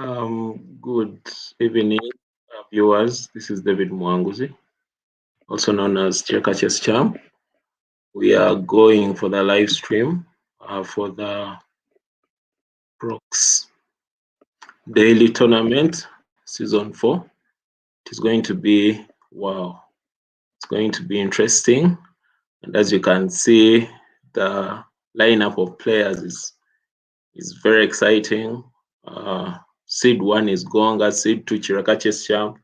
Good evening, viewers. This is David Mwanguzi, also known as Kirekachesschamp. We are going for the live stream for the Prox daily tournament, season 4. It is going to be, wow, it's going to be interesting. And as you can see, the lineup of players is very exciting. Seed 1 is Gonga, Seed 2 Kirekachesschamp,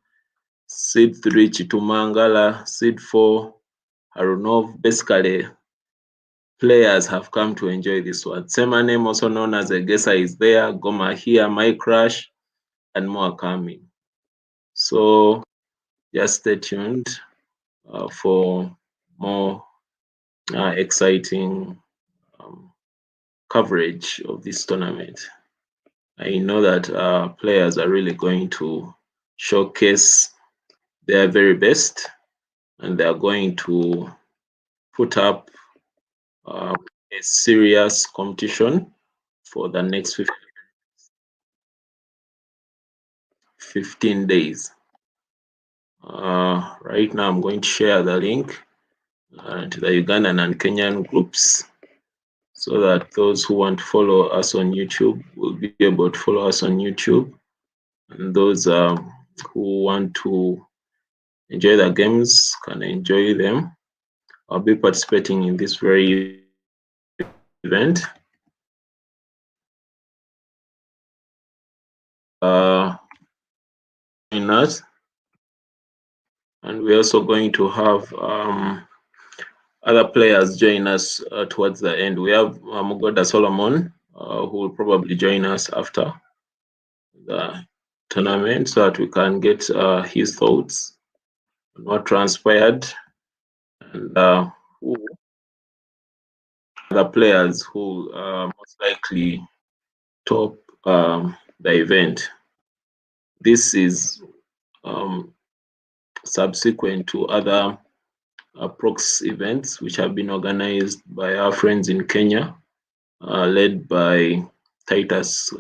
Seed 3 Chitumangala, Seed 4 Harunov. Basically, players have come to enjoy this one. Semanem, also known as Egesa, is there. Goma here, My Crash, and more coming. So just stay tuned for more exciting coverage of this tournament. I know that players are really going to showcase their very best, and they are going to put up a serious competition for the next 15 days. Right now, I'm going to share the link to the Ugandan and Kenyan groups so that those who want to follow us on YouTube will be able to follow us on YouTube. And those who want to enjoy the games can enjoy them. I'll be participating in this very event. In us, and we're also going to have other players join us towards the end. We have Mugoda Solomon, who will probably join us after the tournament so that we can get his thoughts on what transpired and who the players who most likely top the event. This is subsequent to other Prox events which have been organized by our friends in Kenya, led by Titus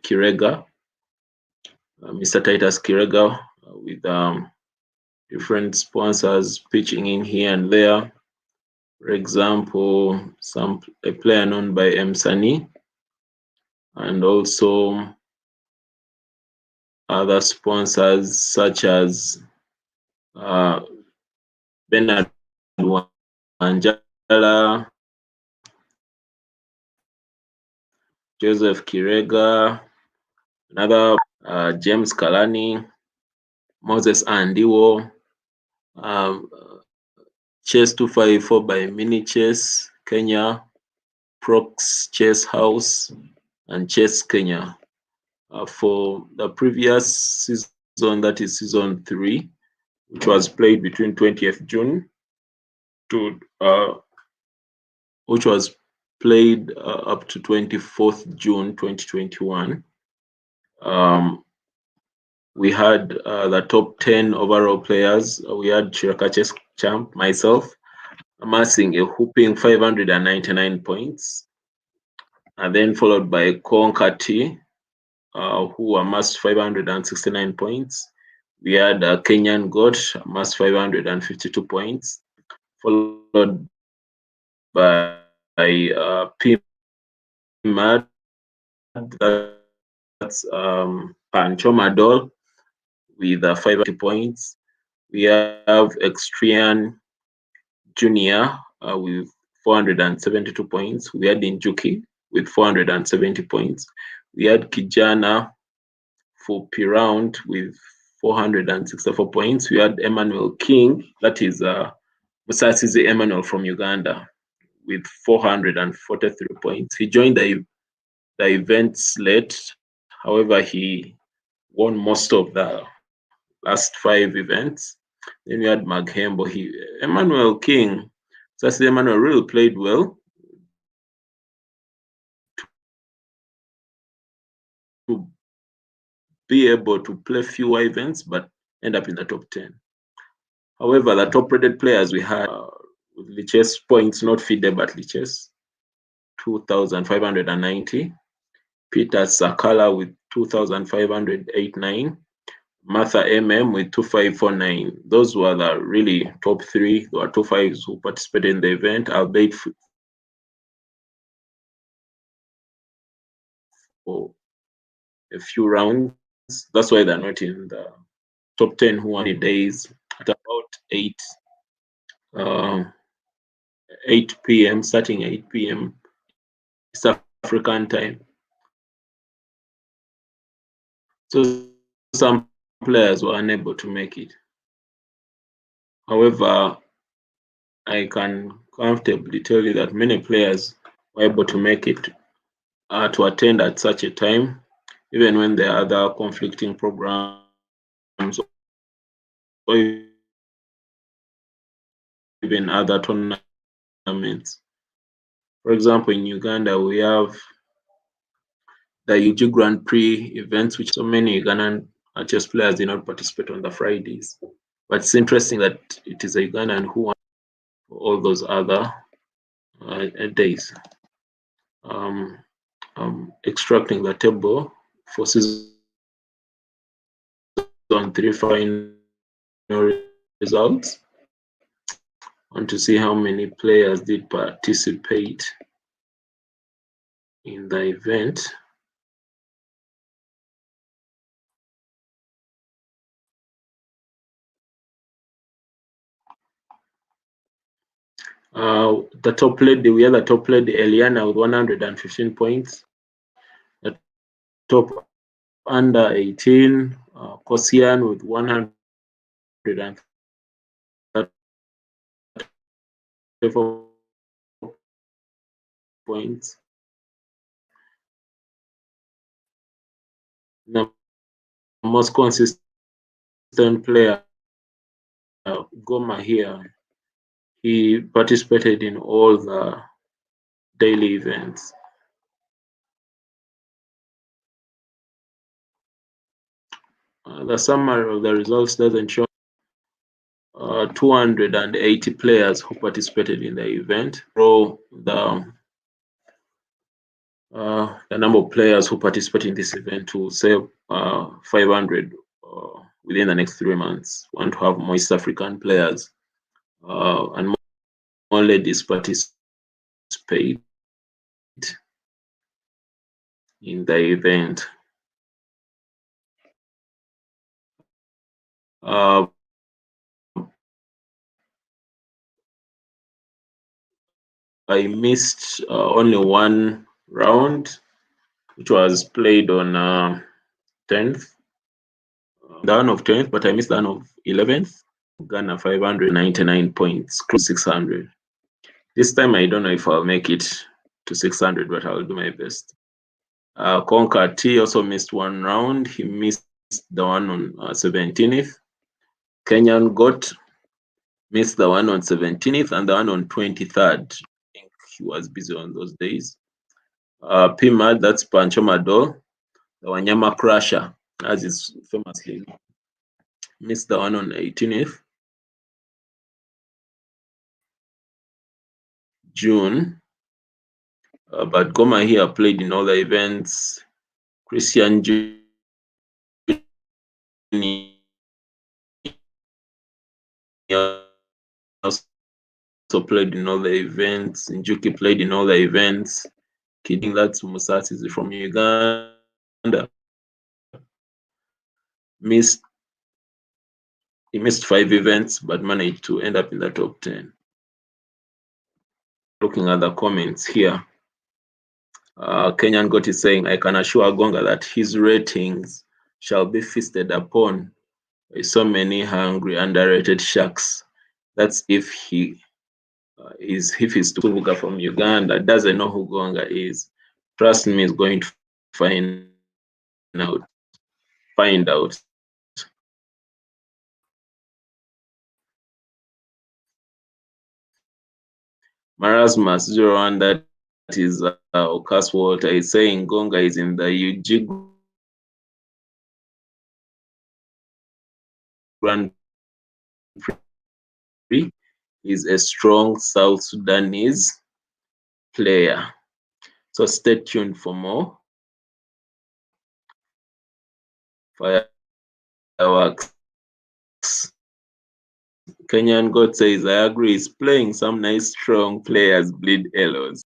Kirega, Mr. Titus Kirega, with different sponsors pitching in here and there. For example, a player known by Msani, and also other sponsors such as Bernard Wanjala, Joseph Kirega, another James Kalani, Moses Andiwo, Chess 254 by Mini Chess Kenya, Prox Chess House, and Chess Kenya. For the previous season, that is season 3, which was played between 20th June to which was played up to 24th June 2021. We had the top 10 overall players. We had Kirekachesschamp, myself, amassing a whooping 599 points, and then followed by Konkati, who amassed 569 points. We had Kenyan Goat, amassed 552 points, followed by P-Mad, that's Panchoma Doll, with 580 points. We have Extrian Junior with 472 points. We had Injuki with 470 points. We had Kijana for P-Round with 464 points. We had Emmanuel King, that is Musasizi Emmanuel from Uganda, with 443 points. He joined the events late. However, he won most of the last 5 events. Then we had Maghembo. Emmanuel King, Musasizi Emmanuel really played well to be able to play fewer events, but end up in the top 10. However, the top rated players we had with Liches points, not FIDE, but Liches, 2,590. Peter Sakala with 2,589. Martha MM with 2,549. Those were the really top three. There were 2.5s who participated in the event, albeit for a few rounds. That's why they're not in the top 10 who won in days at about 8 p.m., starting 8 p.m. East African time. So some players were unable to make it. However, I can comfortably tell you that many players were able to make it to attend at such a time, even when there are other conflicting programs or even other tournaments. For example, in Uganda, we have the UG Grand Prix events, which so many Ugandan chess players did not participate on the Fridays. But it's interesting that it is a Ugandan who won all those other days. Extracting the table for season 3 final results. Want to see how many players did participate in the event. The top lady, we had the top lady Eliana with 115 points. The top under 18, Kosian with 134 points. The most consistent player, Goma here, he participated in all the daily events. The summary of the results doesn't show 280 players who participated in the event. So the number of players who participate in this event to say 500 within the next 3 months. We want to have more East African players and more ladies participate in the event. I missed only one round, which was played on 10th. The one of 10th, but I missed the one of 11th. Ghana 599 points, close 600. This time I don't know if I'll make it to 600, but I'll do my best. Conker T also missed one round. He missed the one on 17th. Kenyan Got missed the one on 17th and the one on 23rd. I think he was busy on those days. PMAD, that's Pancho Mado, the Wanyama Crusher, as is famously missed the one on 18th June. But Goma here played in all the events. Christian Jr. also played in all the events. Njuki played in all the events. Kidding, that's Musasi from Uganda. He missed 5 events, but managed to end up in the top 10. Looking at the comments here, Kenyan Got is saying, I can assure Gonga that his ratings shall be feasted upon by so many hungry, underrated sharks. That's if he is Tuvuga from Uganda, doesn't know who Gonga is. Trust me, is going to find out. Marasmus 01, that is Ocas Walter, is saying Gonga is in the UG Grand Prix. Is a strong South Sudanese player. So stay tuned for more. Fireworks. Kenyan God says, I agree. He's playing some nice, strong players, bleed Elos.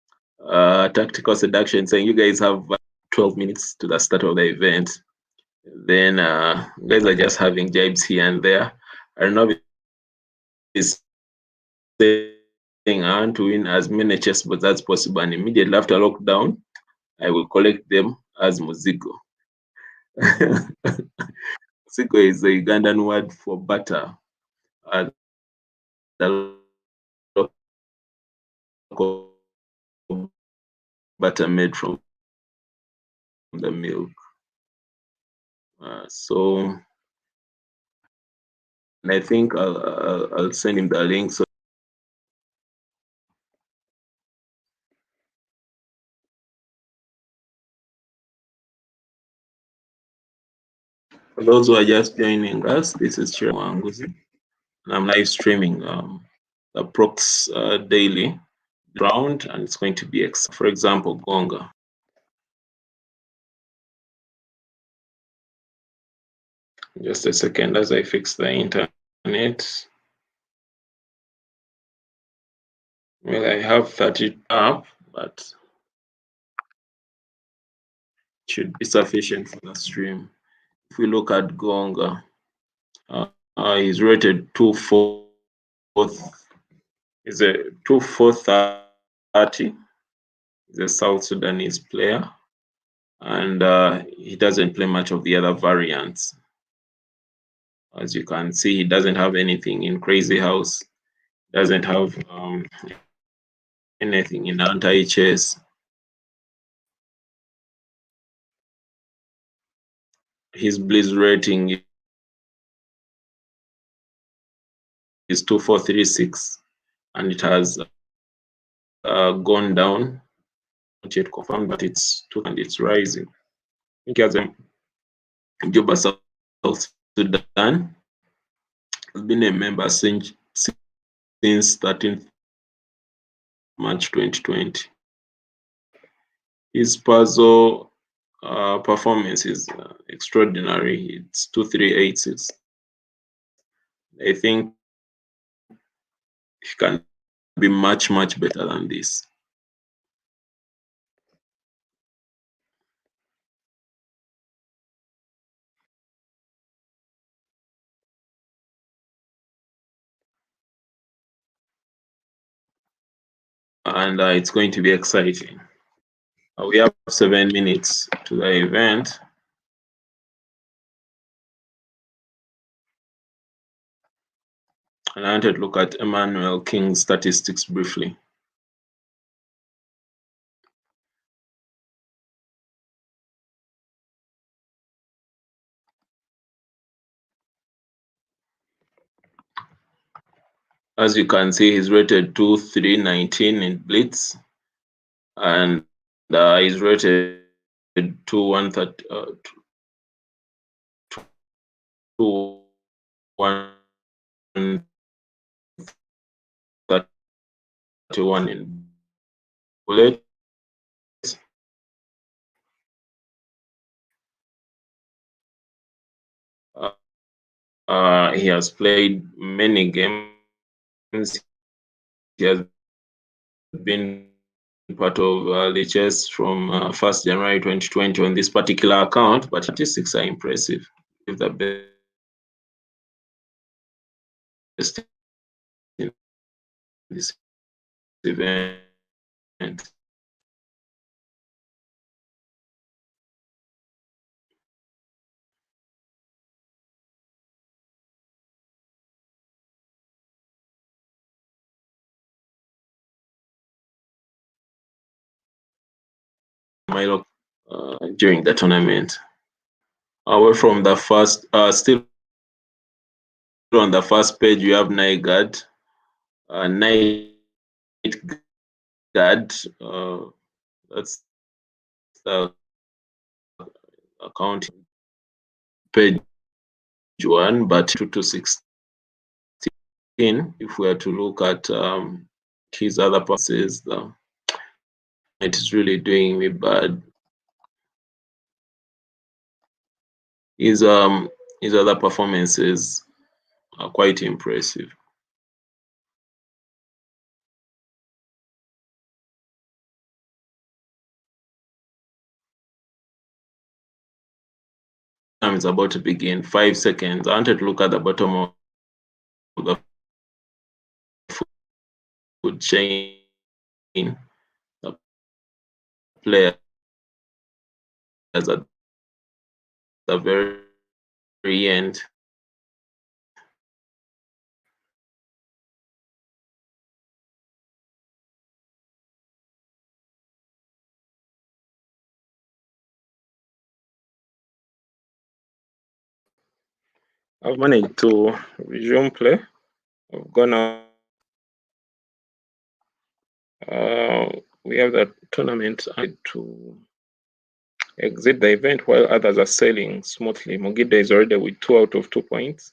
Tactical Seduction saying, you guys have 12 minutes to the start of the event. Then guys are just having jibes here and there. I don't know if it's saying I want to win as many chessboards as possible, and immediately after lockdown, I will collect them as muzigo. Muzigo is the Ugandan word for butter. The local butter made from the milk. So and I think I'll send him the link. So for those who are just joining us, this is Chiro Wanguzi, and I'm live streaming the Prox daily round, and it's going to be, for example, Gonga. Just a second as I fix the internet. Well, I have 30 up, but it should be sufficient for the stream. If we look at Gonga, he's rated 2/4. He's a 2/430. He's a South Sudanese player, and he doesn't play much of the other variants. As you can see, he doesn't have anything in Crazy House, doesn't have anything in anti-chess. His Blitz rating is 2/436, and it has gone down. Not yet confirmed, but it's 2 and it's rising. I think he has a Juba South Sudan. Has been a member since 13th March 2020. His puzzle performance is extraordinary. It's 2,386. I think he can be much better than this. And it's going to be exciting. We have 7 minutes to the event. And I wanted to look at Emmanuel King's statistics briefly. As you can see, he's rated 2,319 in Blitz, and he's rated 2,131 in Bullets. He has played many games. He has been part of LHS from 1st January 2020 on this particular account, but statistics are impressive. If the best in this event. Milo during the tournament. Away from the first, still on the first page, you have Night Guard. Night Guard, that's the account page 1, but 2 to 16. If we are to look at his other passes, it is really doing me bad. His other performances are quite impressive. Time is about to begin. 5 seconds. I wanted to look at the bottom of the food chain. The players at the very end. I've managed to resume play. I've gone out. We have the tournament to exit the event while others are sailing smoothly. Mogida is already with 2 out of 2 points.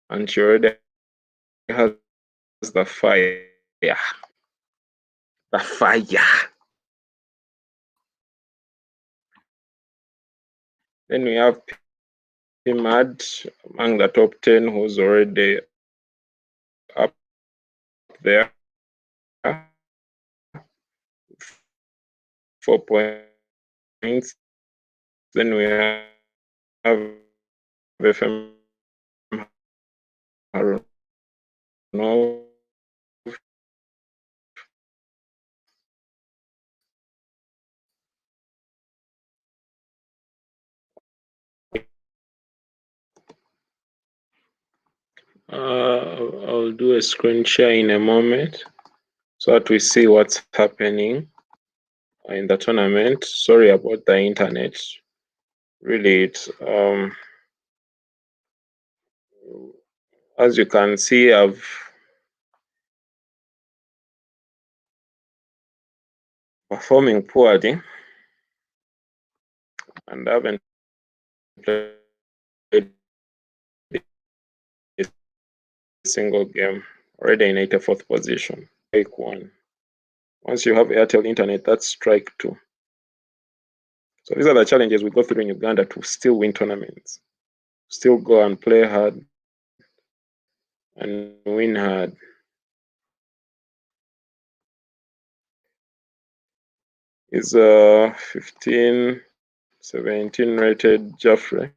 And she already has the fire. The fire. Then we have Pimad among the top 10 who's already up there. 4 points. Then we have FM Harunov. I'll do a screen share in a moment so that we see what's happening in the tournament. Sorry about the internet. Really, it's as you can see, I've performing poorly and I haven't played a single game. Already in 84th position. Take 1. Once you have Airtel internet, that's strike 2. So these are the challenges we go through in Uganda to still win tournaments. Still go and play hard and win hard. Is 15, 17 rated Jeffrey.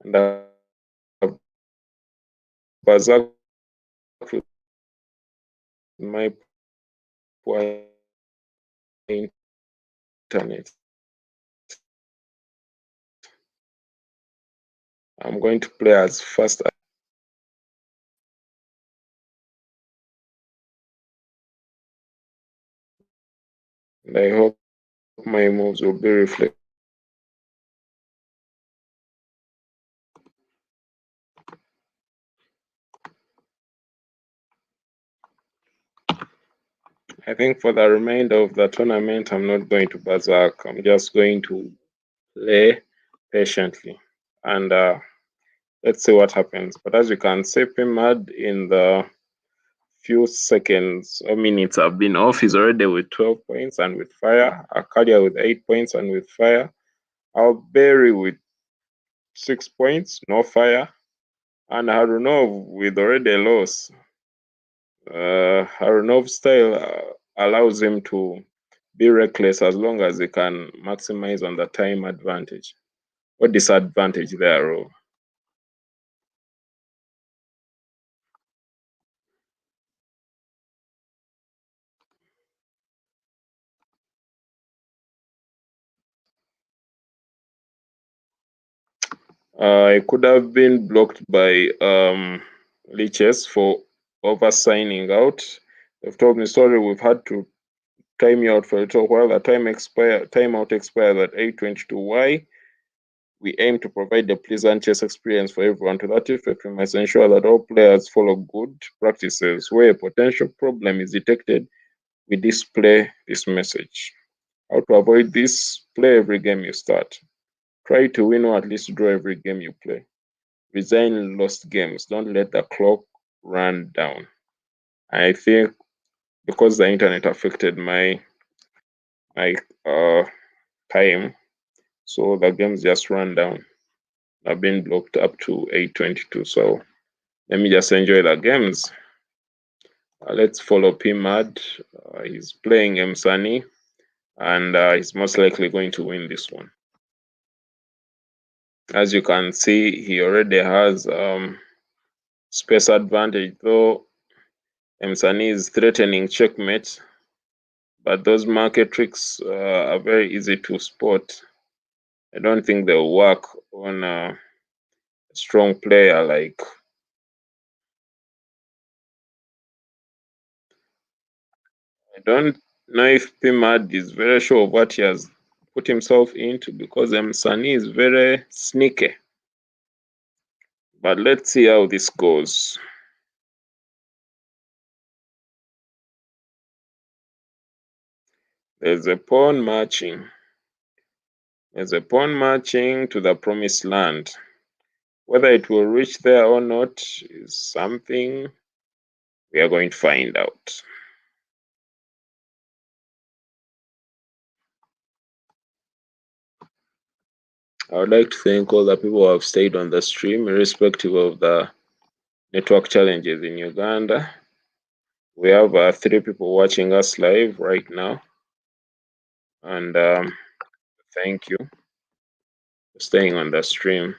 And Bazak with my poor internet. I'm going to play as fast as and I hope my moves will be reflected. I think for the remainder of the tournament, I'm not going to berserk. I'm just going to play patiently and let's see what happens. But as you can see, Pimad in the few seconds or minutes I've been off, he's already with 12 points and with fire. Arcadia with 8 points and with fire. Alberry with 6 points, no fire. And Harunov with already a loss. Harunov's style allows him to be reckless as long as he can maximize on the time advantage or disadvantage there. It could have been blocked by leeches for over signing out. They've told me, sorry, we've had to time you out for a little while. The timeout expires at 8:22. Why? We aim to provide a pleasant chess experience for everyone. To that effect, we must ensure that all players follow good practices. Where a potential problem is detected, we display this message. How to avoid this? Play every game you start. Try to win or at least draw every game you play. Resign lost games. Don't let the clock run down. I think because the internet affected my time, so the games just run down. I've been blocked up to 8:22. So let me just enjoy the games. Let's follow PMAD. He's playing Msani, and he's most likely going to win this one. As you can see, he already has space advantage, though Msani is threatening checkmate, but those market tricks are very easy to spot. I don't think they'll work on a strong player like I don't know if PMAD is very sure of what he has put himself into because Msani is very sneaky. But let's see how this goes. There's a pawn marching. There's a pawn marching to the promised land. Whether it will reach there or not is something we are going to find out. I would like to thank all the people who have stayed on the stream, irrespective of the network challenges in Uganda. We have 3 people watching us live right now. And thank you for staying on the stream.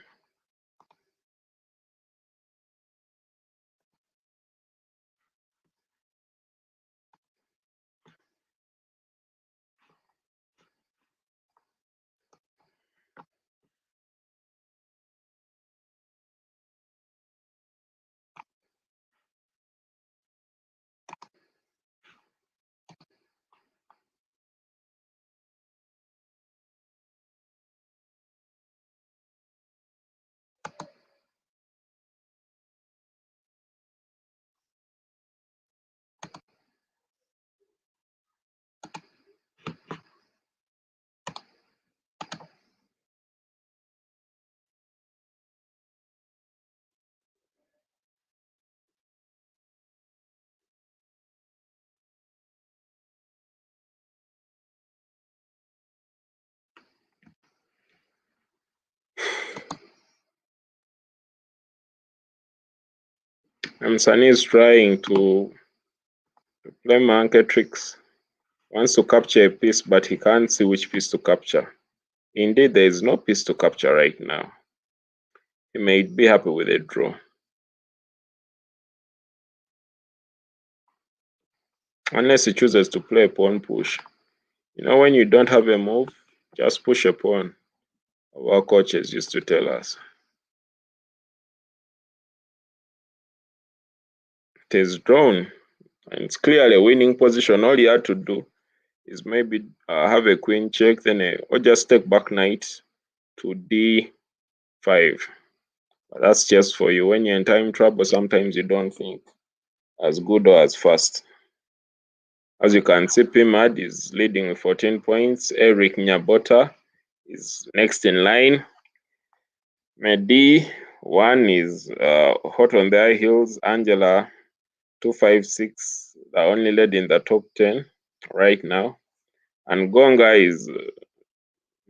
Msani is trying to play market tricks. Wants to capture a piece, but he can't see which piece to capture. Indeed, there is no piece to capture right now. He may be happy with a draw. Unless he chooses to play a pawn push. You know, when you don't have a move, just push a pawn. Our coaches used to tell us. It is drawn, and it's clearly a winning position. All he had to do is maybe have a queen check, then or just take back knight to d5. But that's just for you. When you're in time trouble, sometimes you don't think as good or as fast. As you can see, PMAD is leading with 14 points. Eric Nyabota is next in line. Medi 1 is hot on their heels. Angela 256, the only lady in the top 10 right now. And Gonga is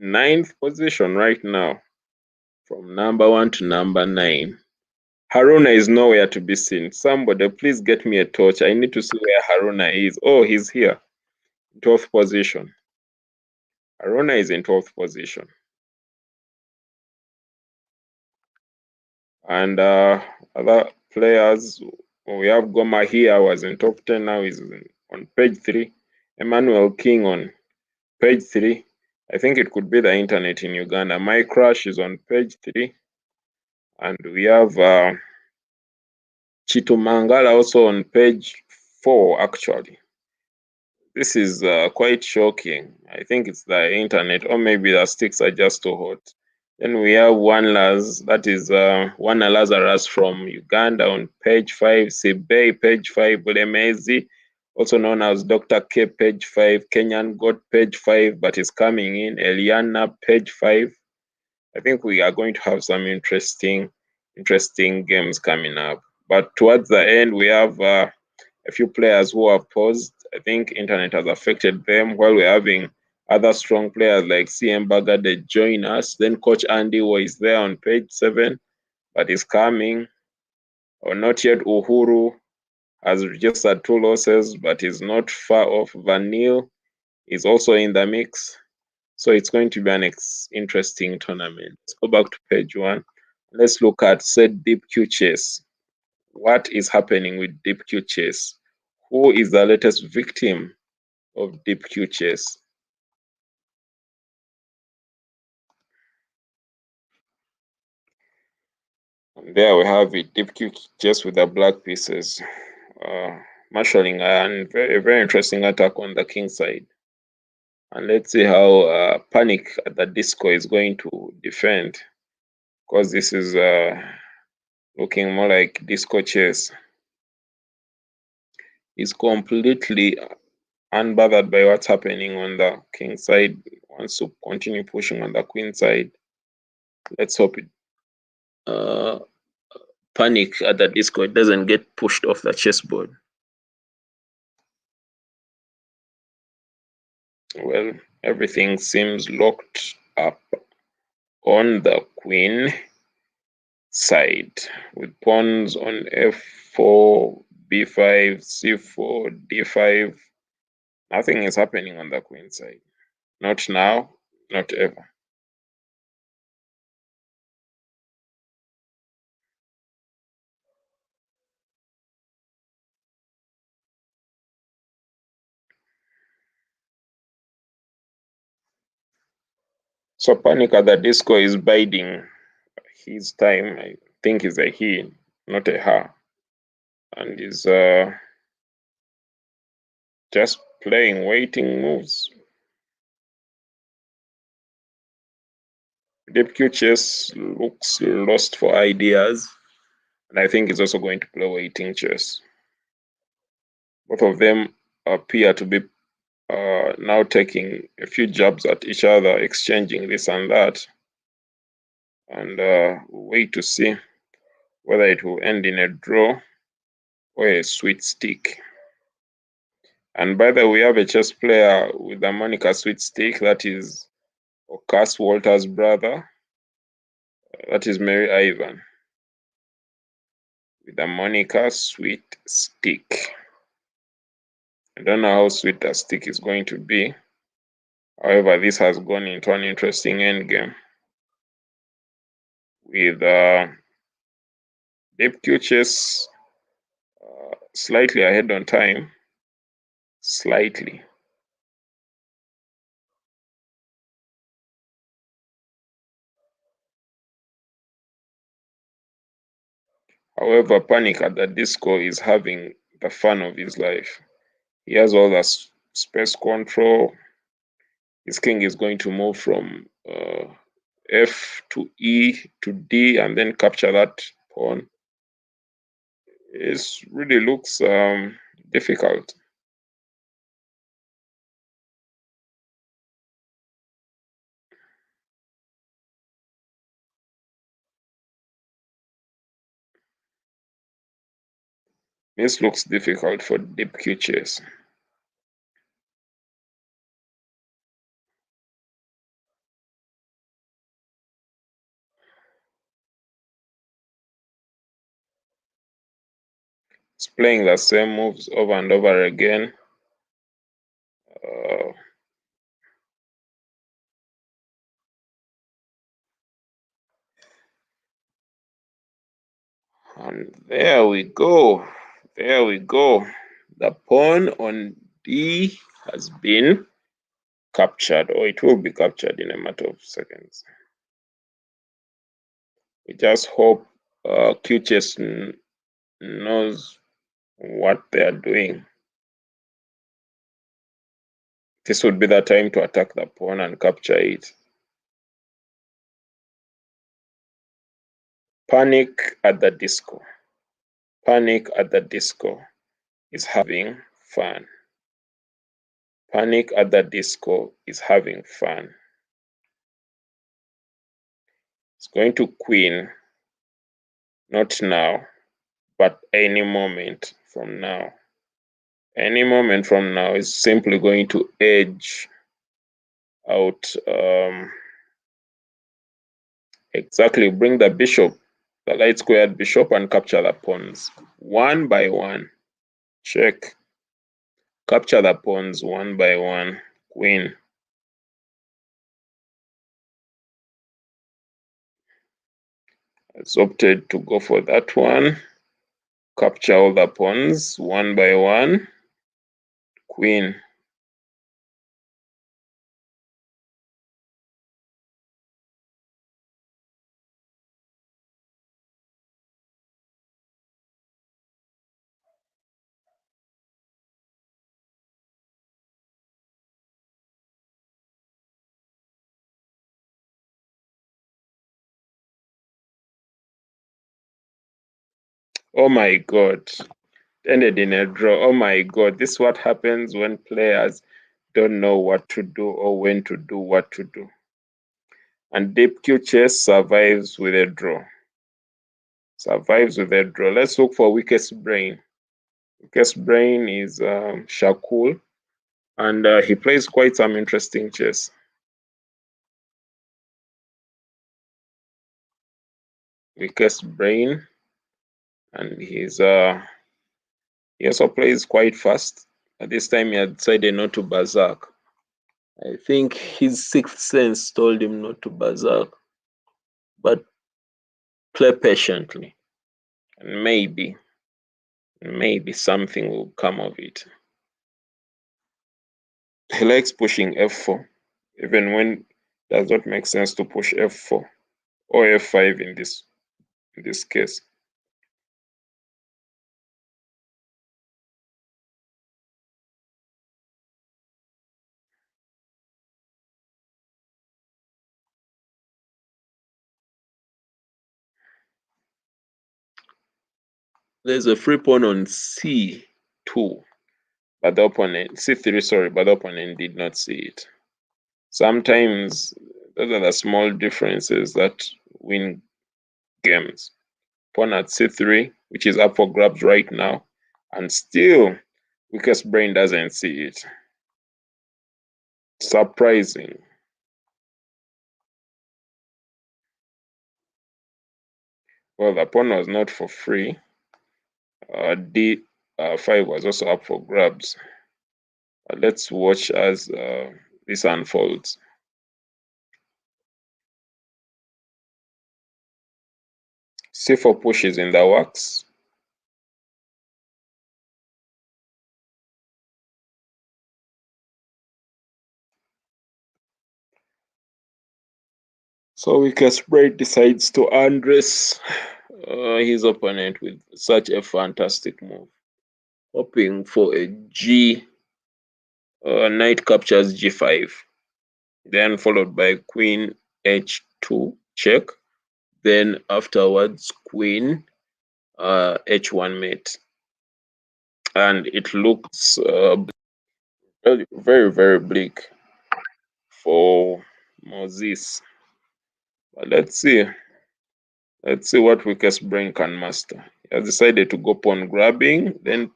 9th position right now, from number 1 to number 9. Haruna is nowhere to be seen. Somebody, please get me a torch. I need to see where Haruna is. Oh, he's here, 12th position. Haruna is in 12th position. And other players, we have Goma here, was in top 10, now is on page 3. Emmanuel King on page 3. I think it could be the internet in Uganda. My Crash is on page 3. And we have Chitu Mangala also on page 4, actually. This is quite shocking. I think it's the internet, or maybe the sticks are just too hot. Then we have that is Wana Lazarus from Uganda on page 5, Sibei, page 5, Bulemezi also known as Dr. K, page 5, Kenyan got page 5, but is coming in, Eliana, page 5. I think we are going to have some interesting games coming up. But towards the end, we have a few players who are paused. I think internet has affected them, while we're having other strong players like CM Bagade join us. Then Coach Andy is there on page 7, but is coming. Or not yet. Uhuru has registered 2 losses, but is not far off. Vanille is also in the mix. So it's going to be an interesting tournament. Let's go back to page 1. Let's look at said Deep Q Chase. What is happening with Deep Q Chase? Who is the latest victim of Deep Q Chase? And there we have it, Deep Q Chase with the black pieces. Marshalling and very, very interesting attack on the king side. And let's see how Panic at the Disco is going to defend, because this is looking more like Disco Chase. He's completely unbothered by what's happening on the king side, wants to continue pushing on the queen side. Let's hope it Panic at the Disco doesn't get pushed off the chessboard. Well, everything seems locked up on the queen side, with pawns on f4, b5, c4, d5. Nothing is happening on the queen side. Not now, not ever. So Panic at the Disco is biding his time. I think is a he, not a her, and is just playing waiting moves. Deep Q Chess looks lost for ideas, and I think he's also going to play waiting chess. Both of them appear to be now taking a few jabs at each other, exchanging this and that, and wait to see whether it will end in a draw or a sweet stick. And by the way, we have a chess player with the moniker Sweet Stick, that is Ocas Walter's brother, that is Mary Ivan, with the moniker Sweet Stick. I don't know how sweet the stick is going to be. However, this has gone into an interesting endgame with Deep Q Chess slightly ahead on time. Slightly. However, Panic at the Disco is having the fun of his life. He has all the space control. His king is going to move from F to E to D and then capture that pawn. It really looks difficult. This looks difficult for Deep Q Chess. It's playing the same moves over and over again. And there we go. There we go. The pawn on D has been captured, or it will be captured in a matter of seconds. We just hope QChess knows what they are doing. This would be the time to attack the pawn and capture it. Panic at the Disco. Panic at the Disco is having fun. Panic at the Disco is having fun. It's going to queen, not now, but any moment from now. Any moment from now is simply going to edge out, exactly, bring the bishop, the light squared bishop, and capture the pawns one by one. Check. Capture the pawns one by one. Queen. Has opted to go for that one. Capture all the pawns one by one. Queen. Oh my God. Ended in a draw. Oh my God. This is what happens when players don't know what to do or when to do what to do. And Deep Q Chess survives with a draw. Survives with a draw. Let's look for weakest brain. Weakest brain is Shakul, and he plays quite some interesting chess. Weakest brain, and he also plays quite fast. At this time, he had decided not to berserk. I think his sixth sense told him not to berserk, but play patiently, and maybe something will come of it. He likes pushing f4, even when it does not make sense to push f4 or f5 in this case. There's a free pawn on c2, but the opponent, c3, sorry, but the opponent did not see it. Sometimes those are the small differences that win games. Pawn at c3, which is up for grabs right now, and still weakest brain doesn't see it. Surprising. Well, the pawn was not for free. D5 was also up for grabs. Let's watch as this unfolds. C4 push is in the works. So weakest brain decides to undress his opponent with such a fantastic move, hoping for a G. Knight captures G5, then followed by Queen H2 check, then afterwards Queen H1 mate, and it looks very, very bleak for Moses. But let's see what weakest brain can master. He has decided to go pawn grabbing, then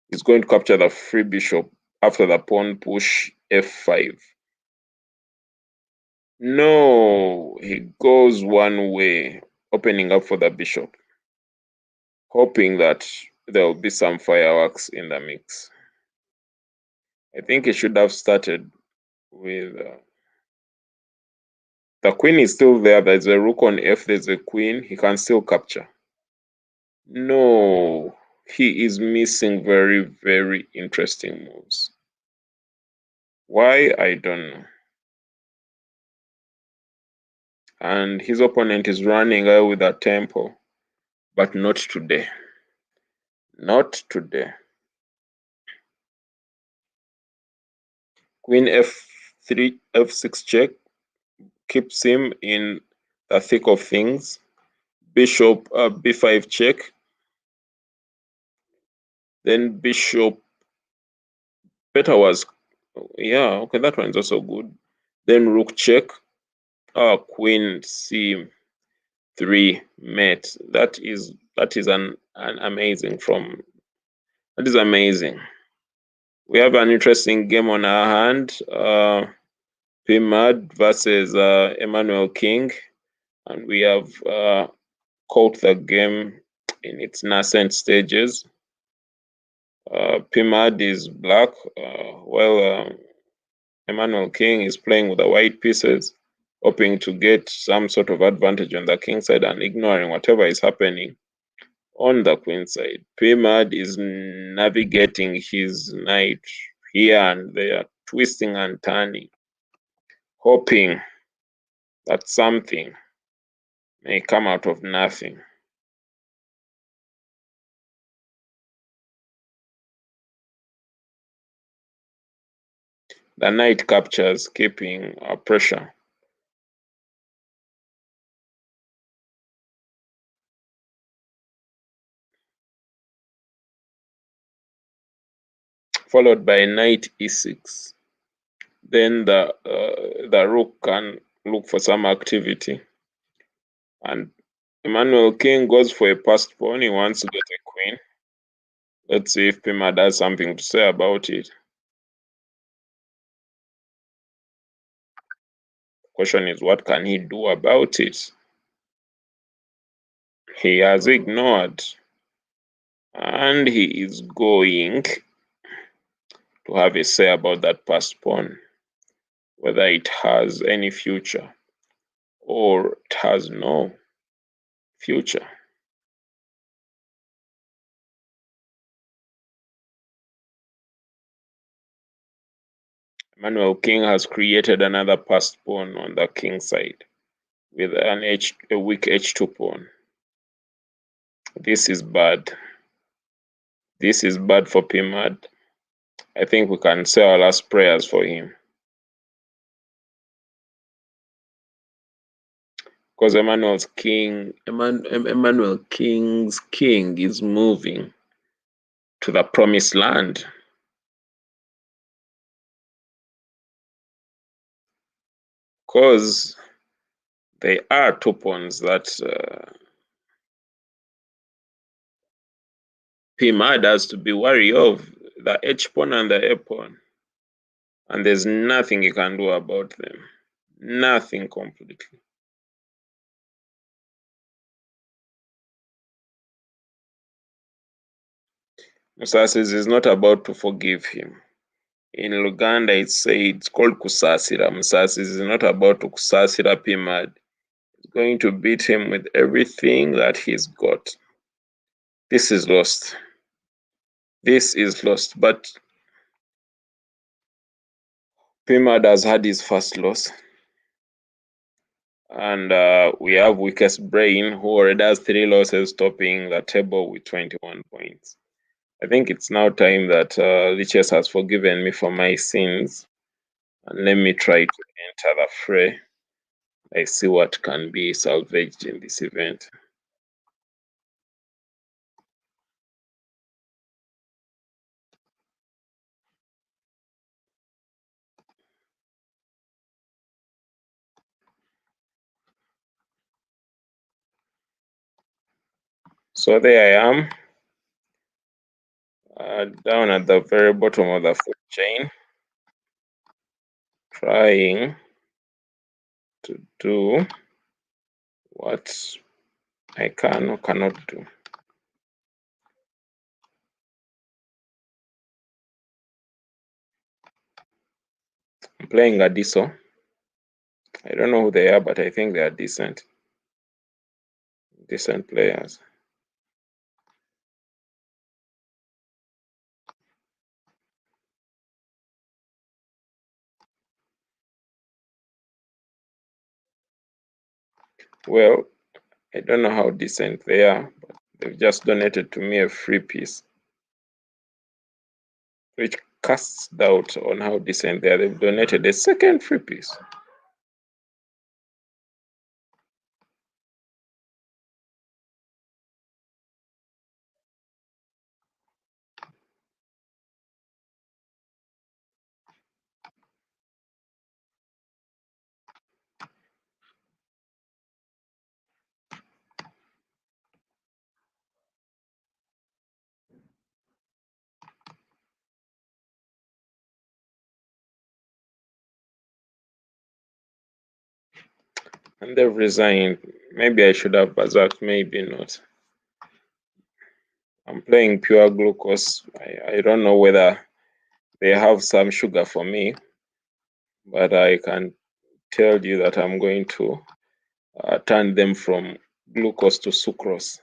he's going to capture the free bishop after the pawn push f5. No, he goes one way, opening up for the bishop, hoping that there will be some fireworks in the mix. I think he should have started with the queen is still there. There's a rook on f, there's a queen. He can still capture. No, he is missing very, very interesting moves. Why? I don't know. And his opponent is running away with a tempo, but not today. Not today. Queen f3, f6 check keeps him in the thick of things. Bishop b5 check. Then bishop better was, yeah, okay, that one's also good. Then rook check, queen c3 mate. That is an amazing from, that is amazing. We have an interesting game on our hand. Pimad versus Emmanuel King, and we have caught the game in its nascent stages. Pimad is black, while Emmanuel King is playing with the white pieces, hoping to get some sort of advantage on the king side and ignoring whatever is happening on the queen side. Pimad is navigating his knight here and there, twisting and turning, hoping that something may come out of nothing. The knight captures, keeping pressure. Followed by knight e6. Then the rook can look for some activity. And Emmanuel King goes for a passed pawn. He wants to get a queen. Let's see if Pima has something to say about it. Question is, what can he do about it? He has ignored, and he is going to have a say about that passed pawn, whether it has any future or it has no future. Emmanuel King has created another passed pawn on the king side with a weak h2 pawn. This is bad. This is bad for Pimad. I think we can say our last prayers for him. Because Emmanuel King's king is moving to the promised land. Because there are two pawns that Pimad has to be wary of, the h pawn and the a pawn. And there's nothing you can do about them. Nothing completely. Musasis is not about to forgive him. In Luganda, it's called kusasira. Musasis is not about to kusasira Pimad. He's going to beat him with everything that he's got. This is lost. This is lost. But Pimad has had his first loss. And we have Weakest Brain, who already has 3 losses, topping the table with 21 points. I think it's now time that Liches has forgiven me for my sins. And let me try to enter the fray. I see what can be salvaged in this event. So there I am, down at the very bottom of the food chain, trying to do what I can or cannot do. I'm playing Adiso. I don't know who they are, but I think they are decent players. Well, I don't know how decent they are, but they've just donated to me a free piece, which casts doubt on how decent they are. They've donated a second free piece. And they've resigned. Maybe I should have berserked, maybe not. I'm playing pure glucose. I don't know whether they have some sugar for me, but I can tell you that I'm going to turn them from glucose to sucrose.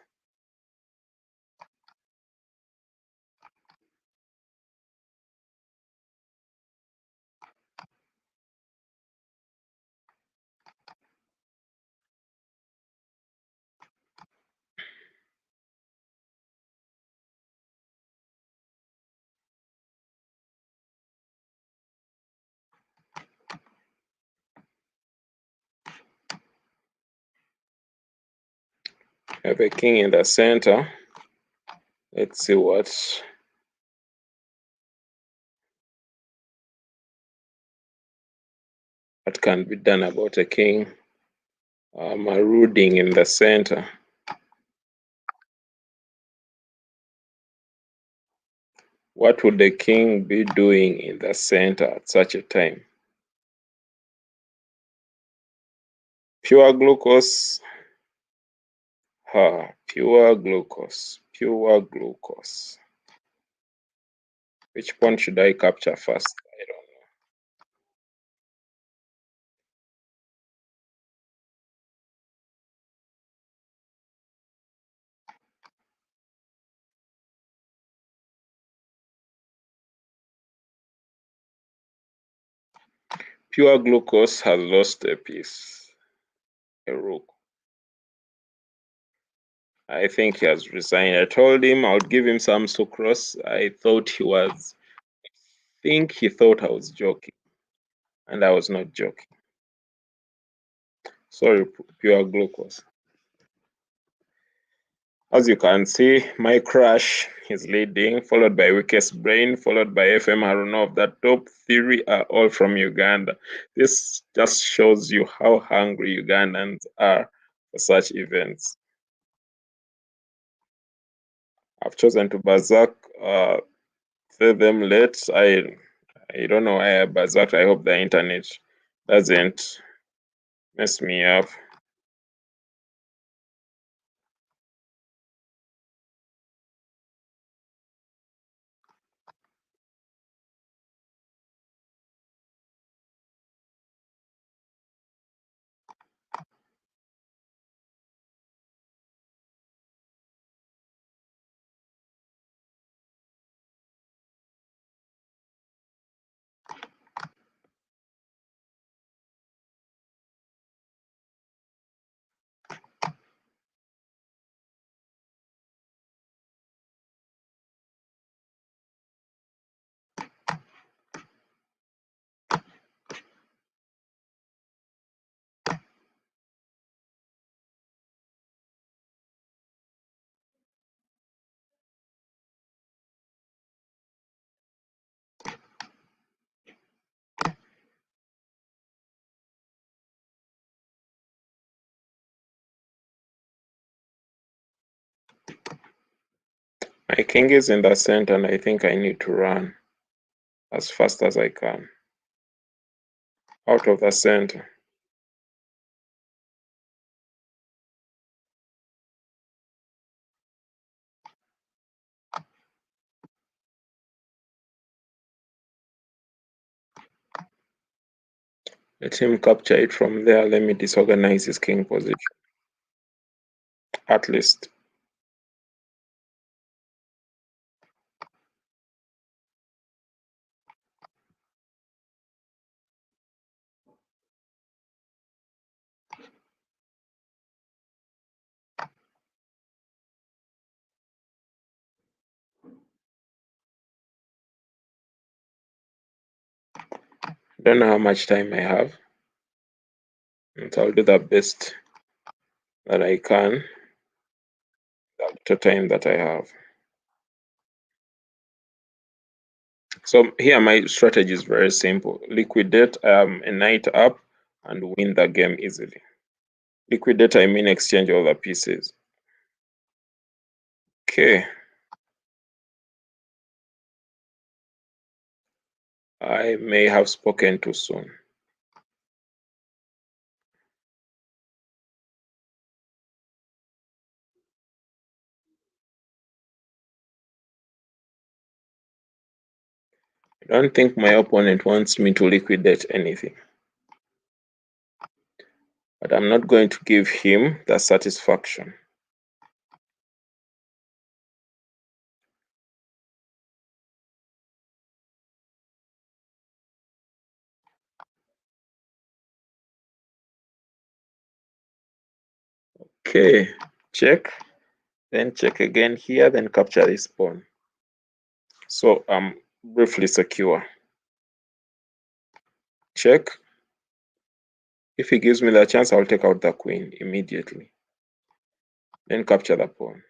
I have a king in the center. Let's see what can be done about a king marauding in the center. What would the king be doing in the center at such a time? Pure glucose. Pure glucose. Pure glucose. Which pawn should I capture first? I don't know. Pure glucose has lost a piece. A rook. I think he has resigned. I told him I would give him some sucrose. I thought he was. I think he thought I was joking, and I was not joking. Sorry, pure glucose. As you can see, my crush is leading, followed by Weakest Brain, followed by FM Harunov. The top three are all from Uganda. This just shows you how hungry Ugandans are for such events. I've chosen to berserk them late. I don't know why I berserked. I hope the internet doesn't mess me up. My king is in the center, and I think I need to run as fast as I can out of the center. Let him capture it from there. Let me disorganize his king position. At least. Don't know how much time I have. And I'll do the best that I can the time that I have. So here my strategy is very simple. Liquidate a knight up and win the game easily. Liquidate, I mean exchange all the pieces. Okay. I may have spoken too soon. I don't think my opponent wants me to liquidate anything, but I'm not going to give him the satisfaction. Okay, check, then check again here, then capture this pawn. So I'm briefly secure. Check. If he gives me the chance, I'll take out the queen immediately. Then capture the pawn.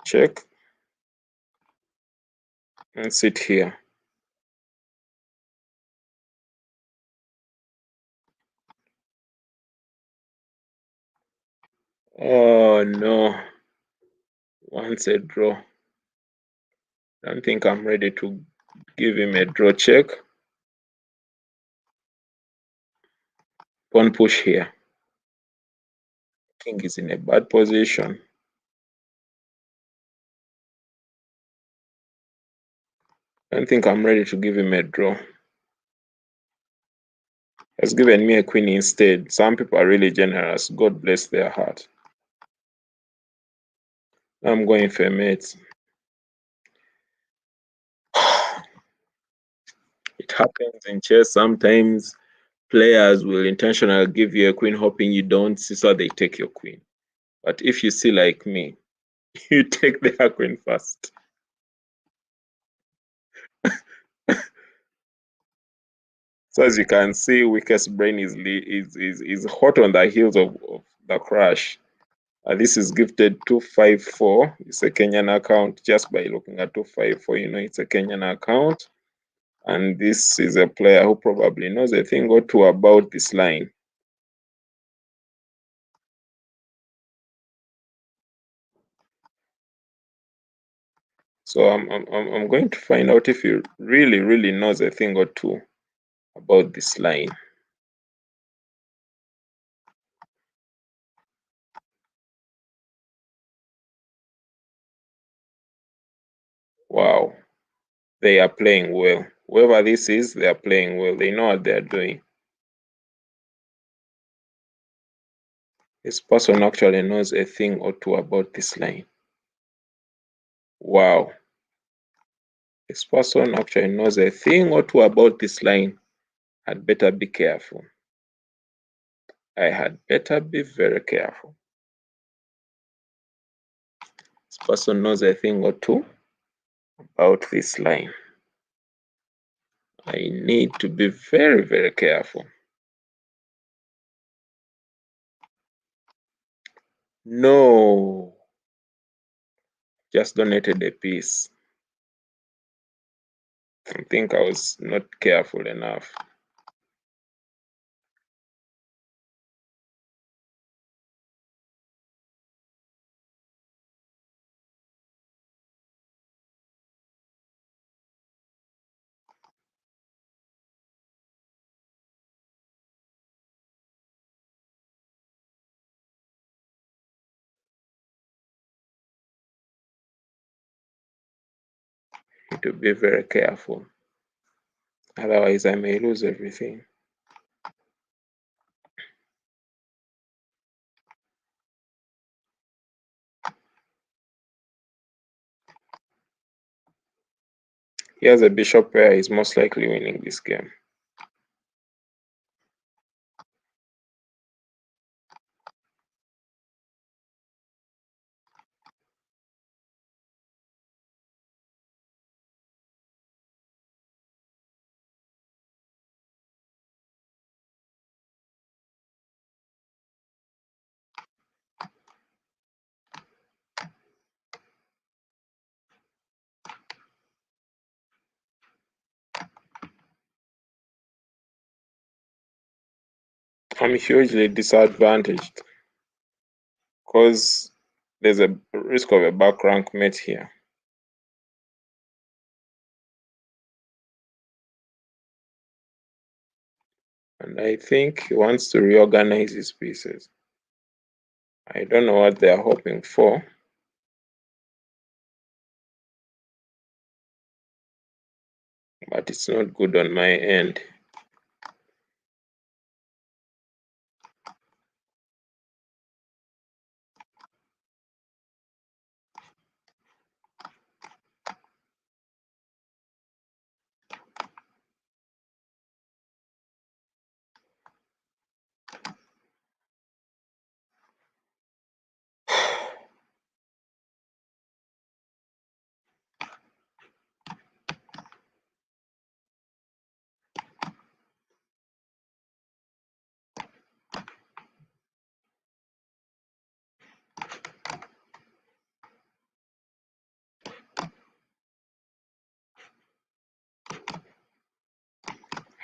Check. And sit here. Oh no. Wants a draw. Don't think I'm ready to give him a draw check. Pawn push here. King is in a bad position. Don't think I'm ready to give him a draw. Has given me a queen instead. Some people are really generous. God bless their heart. I'm going for a mate. It happens in chess. Sometimes players will intentionally give you a queen hoping you don't see, so they take your queen. But if you see like me, you take their queen first. So as you can see, Weakest Brain is hot on the heels of the crash. This is gifted 254. It's a Kenyan account. Just by looking at 254, you know it's a Kenyan account. And this is a player who probably knows a thing or two about this line. So I'm going to find out if he really knows a thing or two about this line. Wow, they are playing well. Whoever this is, they are playing well. They know what they are doing. This person actually knows a thing or two about this line. Wow. This person actually knows a thing or two about this line. I'd better be careful. I had better be very careful. This person knows a thing or two about this line. I need to be very careful. No. Just donated a piece. I think I was not careful enough. Need to be very careful. Otherwise, I may lose everything. Here's a bishop pair. He's most likely winning this game. I'm hugely disadvantaged because there's a risk of a back rank mate here. And I think he wants to reorganize his pieces. I don't know what they are hoping for. but it's not good on my end.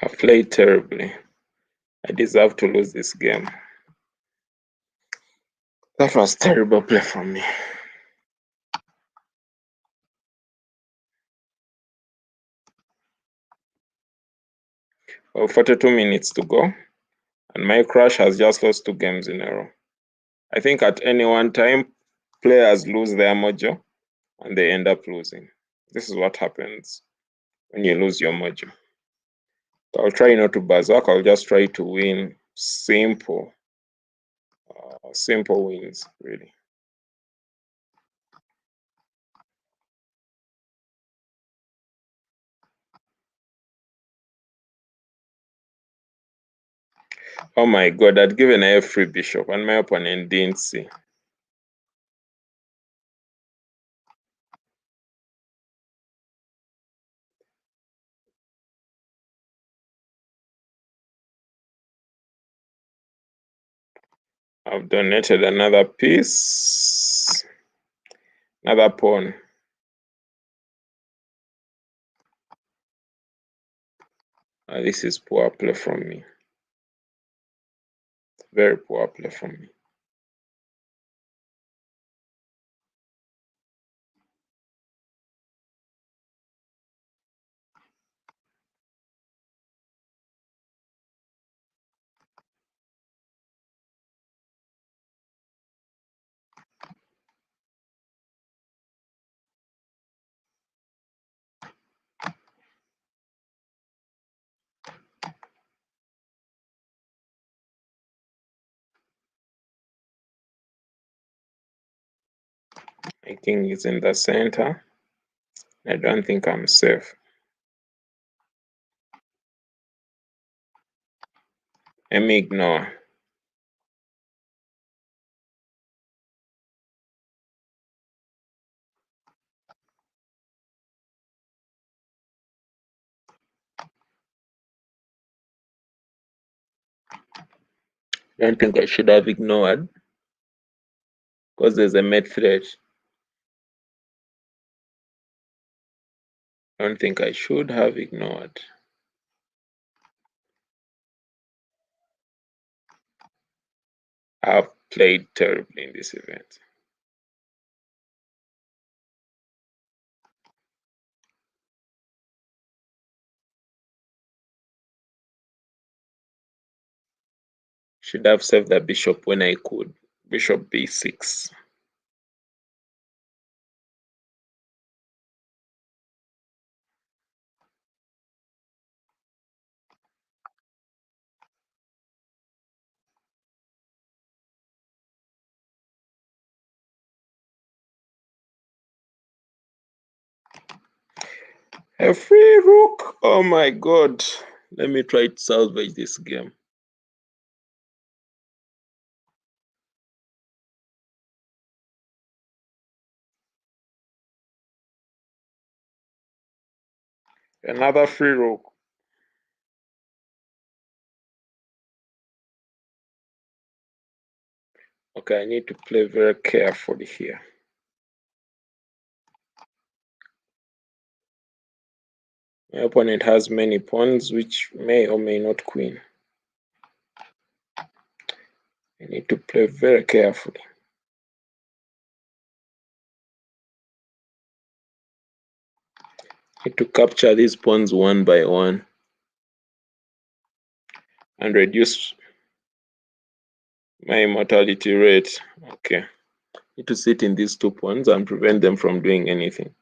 I played terribly. I deserve to lose this game. That was terrible play from me. Well, 42 minutes to go, and my crush has just lost 2 games in a row. I think at any one time, players lose their mojo and they end up losing. This is what happens when you lose your mojo. So I'll try not to berserk. I'll just try to win simple wins, really. Oh my god, I'd given a free bishop and my opponent didn't see. I've donated another piece, another pawn. This is poor play from me. Very poor play from me. My king is in the center. I don't think I'm safe. Let me ignore. I don't think I should have ignored because there's a mate threat. I don't think I should have ignored. I've played terribly in this event. Should have saved the bishop when I could. Bishop b6. A free rook. Oh my god. Let me try to salvage this game. Another free rook. Okay, I need to play very carefully here. My opponent has many pawns which may or may not queen. I need to play very carefully. I need to capture these pawns one by one and reduce my mortality rate. Okay. I need to sit in these 2 pawns and prevent them from doing anything.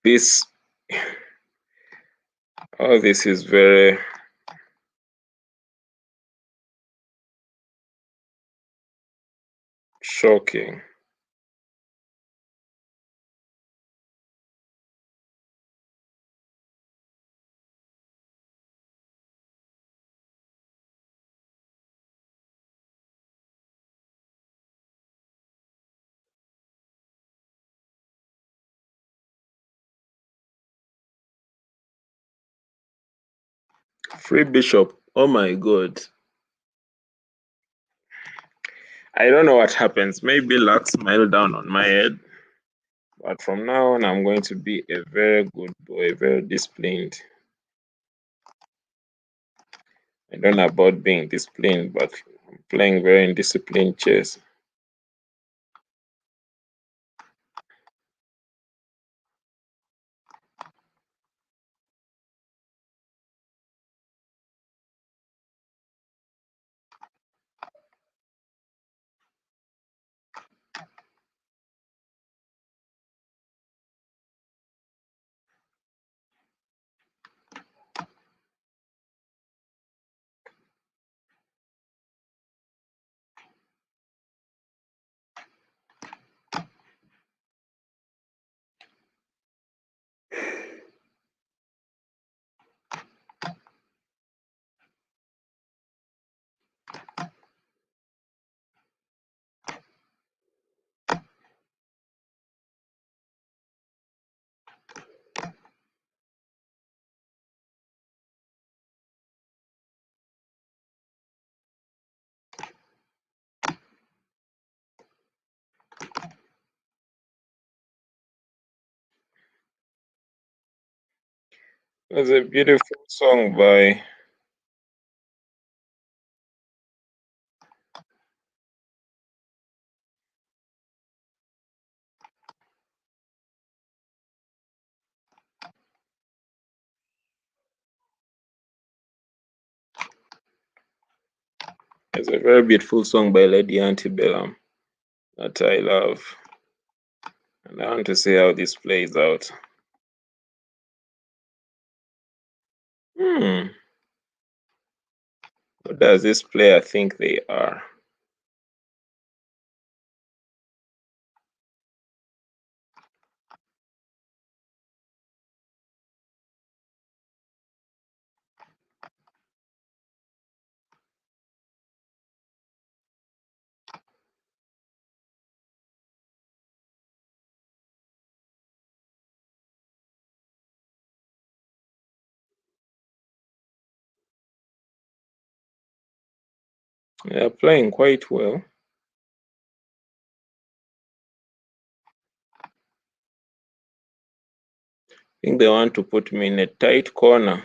This all this is very shocking. Free bishop. Oh my god. I don't know what happens. Maybe luck smiled down on my head. But from now on, I'm going to be a very good boy, very disciplined. I don't know about being disciplined, but I'm playing very indisciplined chess. There's a beautiful song by there's a very beautiful song by Lady Antebellum that I love. And I want to see how this plays out. Who does this player think they are? They are playing quite well. I think they want to put me in a tight corner.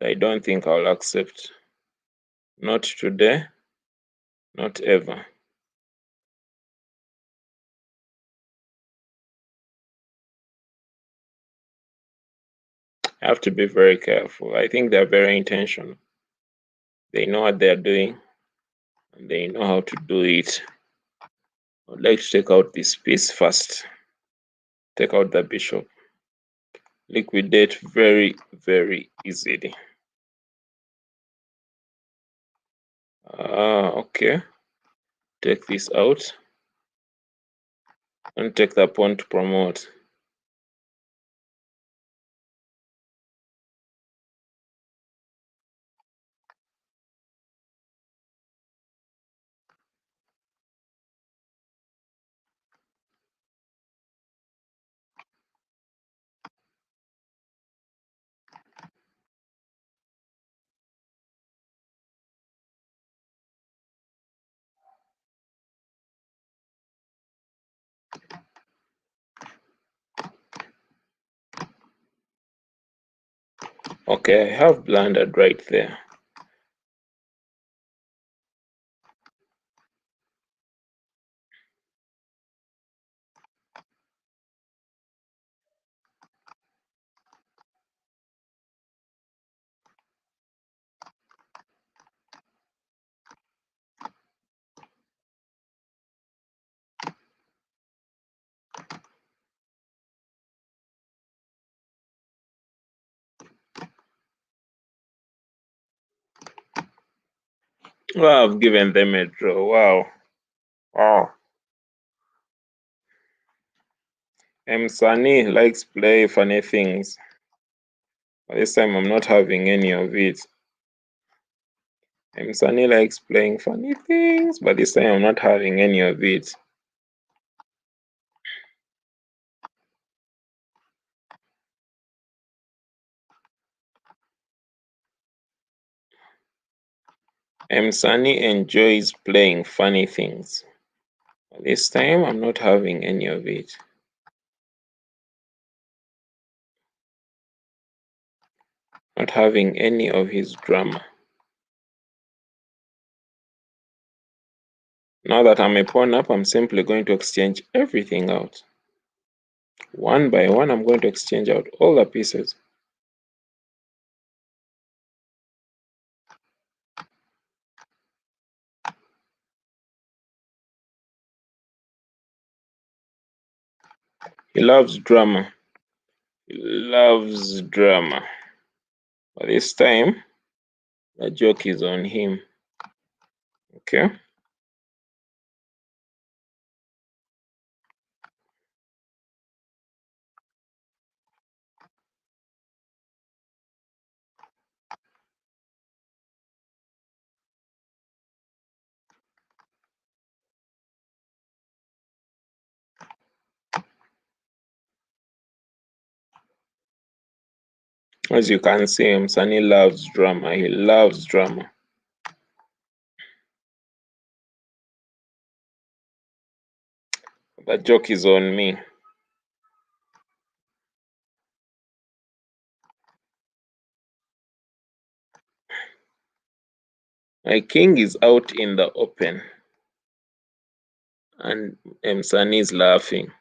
I don't think I'll accept. Not today, not ever. I have to be very careful. I think they're very intentional. They know what they're doing and they know how to do it. I'd like to take out this piece first. Take out the bishop. Liquidate very, very easily. Okay. Take this out and take the pawn to promote. Okay, I have blundered right there. Well, I've given them a draw. Wow. Wow. Sunny likes play funny things. This time I'm not having any of it. Sunny likes playing funny things, but this time I'm not having any of it. Sunny enjoys playing funny things. But this time I'm not having any of it. Not having any of his drama. Now that I'm a pawn up, I'm simply going to exchange everything out. One by one, I'm going to exchange out all the pieces. He loves drama. He loves drama. But this time, the joke is on him. Okay. As you can see, Sunny loves drama. He loves drama. The joke is on me. My king is out in the open, and Sunny is laughing.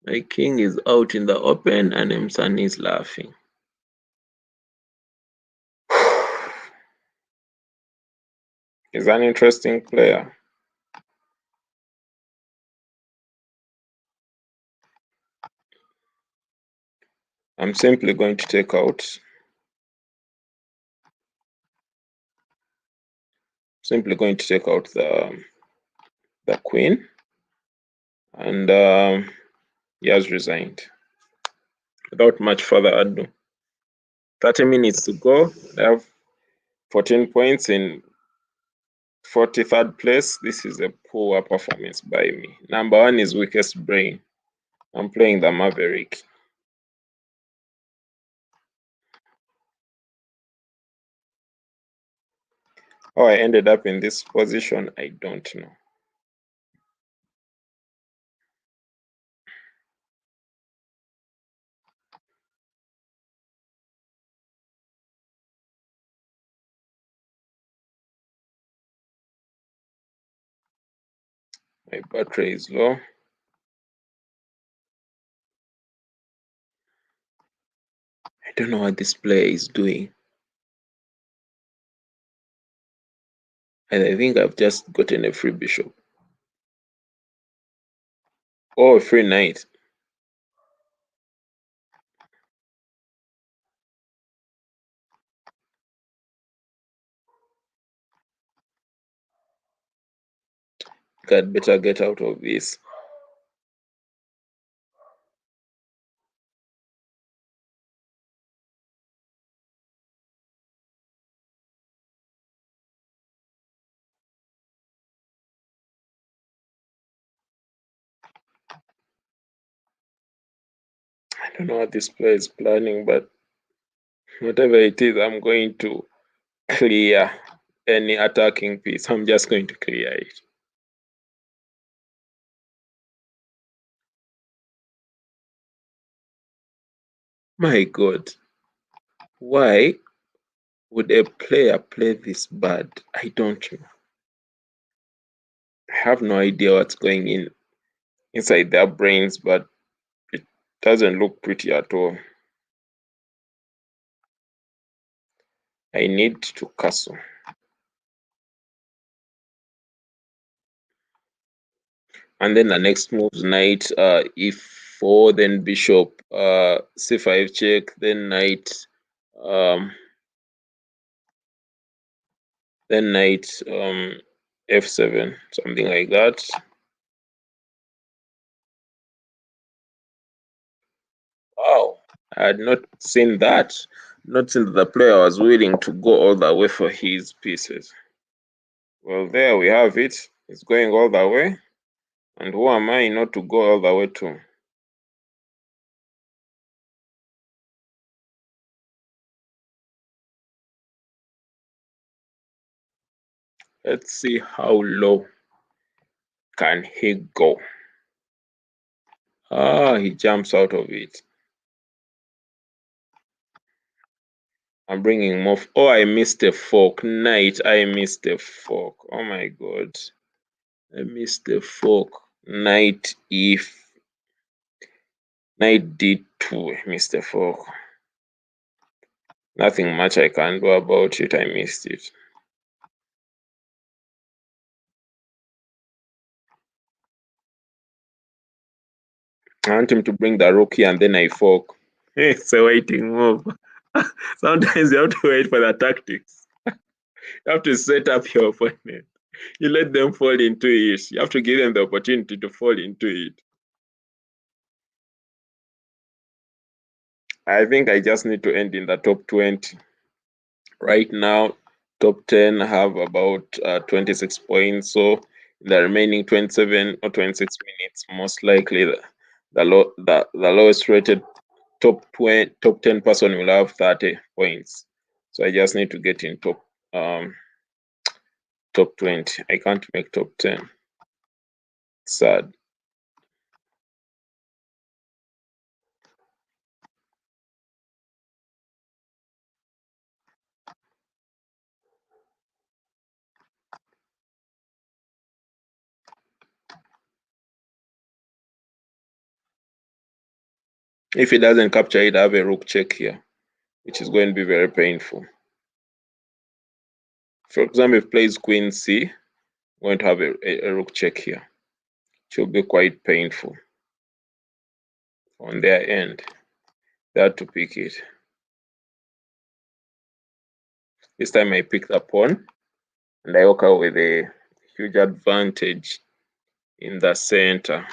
My king is out in the open, and Sunny is laughing. He's an interesting player. I'm simply going to take out. Simply going to take out the queen, and he has resigned. Without much further ado, 30 minutes to go. I have 14 points in 43rd place. This is a poor performance by me. Number one is weakest brain. I'm playing the Maverick. How I ended up in this position, I don't know. My battery is low. I don't know what this player is doing. And I think I've just gotten a free bishop. Oh, a free knight. I'd better get out of this. I don't know what this player is planning, but whatever it is, I'm going to clear any attacking piece. I'm just going to clear it. My God, why would a player play this bad? I don't know. I have no idea what's going inside their brains, but it doesn't look pretty at all. I need to castle. And then the next moves knight, e4, then bishop, c5 check, then knight, then knight f7, something like that. Wow, I had not seen that. Not seen that the player was willing to go all the way for his pieces. Well, there we have it. It's going all the way. And who am I not to go all the way to? Let's see how low can he go. Ah, he jumps out of it. I'm bringing more. Oh, I missed a fork. Knight, I missed a fork. Oh my god. I missed a fork. Knight Knight d2. I missed a fork. Nothing much I can do about it. I missed it. I want him to bring the rook here and then I fork. It's a waiting move. Sometimes you have to wait for the tactics. You have to set up your opponent. You let them fall into it. You have to give them the opportunity to fall into it. I think I just need to end in the top 20. Right now, top 10 have about 26 points. So in the remaining 27 or 26 minutes, most likely the lowest rated top 10 person will have 30 points. So I just need to get in top 20. I can't make top 10. Sad. If he doesn't capture it, I have a rook check here, which is going to be very painful. For example, if he plays queen c, I'm going to have a rook check here, which will be quite painful on their end. They had to pick it. This time I picked the pawn, and I walk out with a huge advantage in the center.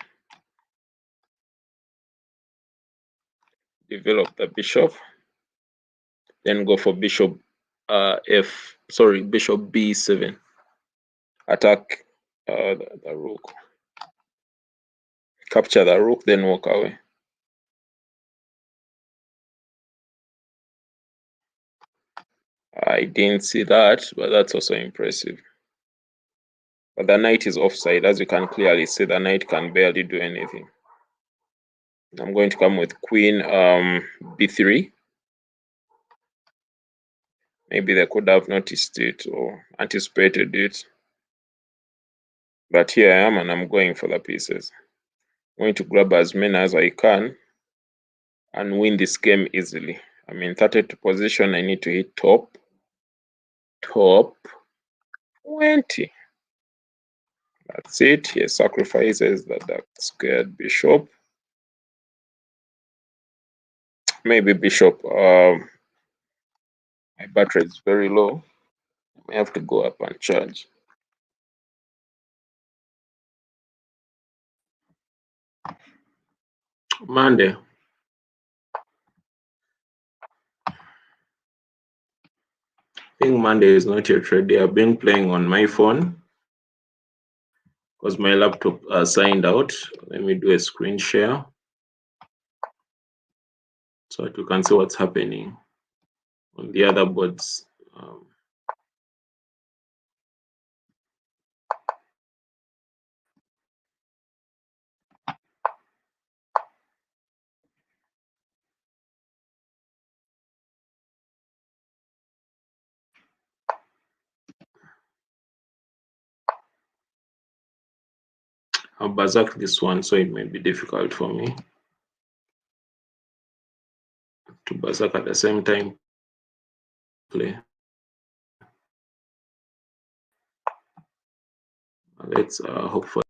Develop the bishop, then go for bishop bishop b7. Attack the rook. Capture the rook, then walk away. I didn't see that, but that's also impressive. But the knight is offside. As you can clearly see, the knight can barely do anything. I'm going to come with queen b3. Maybe they could have noticed it or anticipated it. But here I am, and I'm going for the pieces. I'm going to grab as many as I can and win this game easily. I'm in 32 position. I need to hit top 20. That's it. He sacrifices the dark squared bishop. Maybe bishop. My battery is very low. I may have to go up and charge. Monday. I think Monday is not yet ready. I've been playing on my phone because my laptop signed out. Let me do a screen share so that you can see what's happening on the other boards. I'll berserk this one, so it may be difficult for me to berserk at the same time play. Let's hope for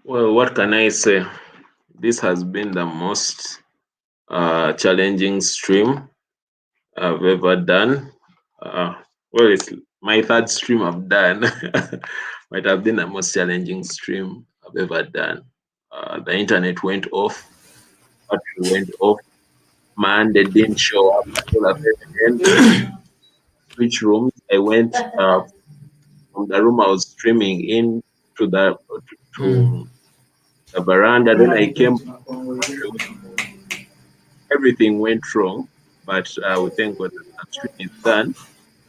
Well, what can I say? This has been the most challenging stream I've ever done. Uh, well, it's my third stream I've done. Might have been the most challenging stream I've ever done. The internet went off, battery went off, man, they didn't show up until the very end. I had to switch rooms. I went from the room I was streaming in to the veranda. Then I came, everything went wrong, but we thank God that the stream is done.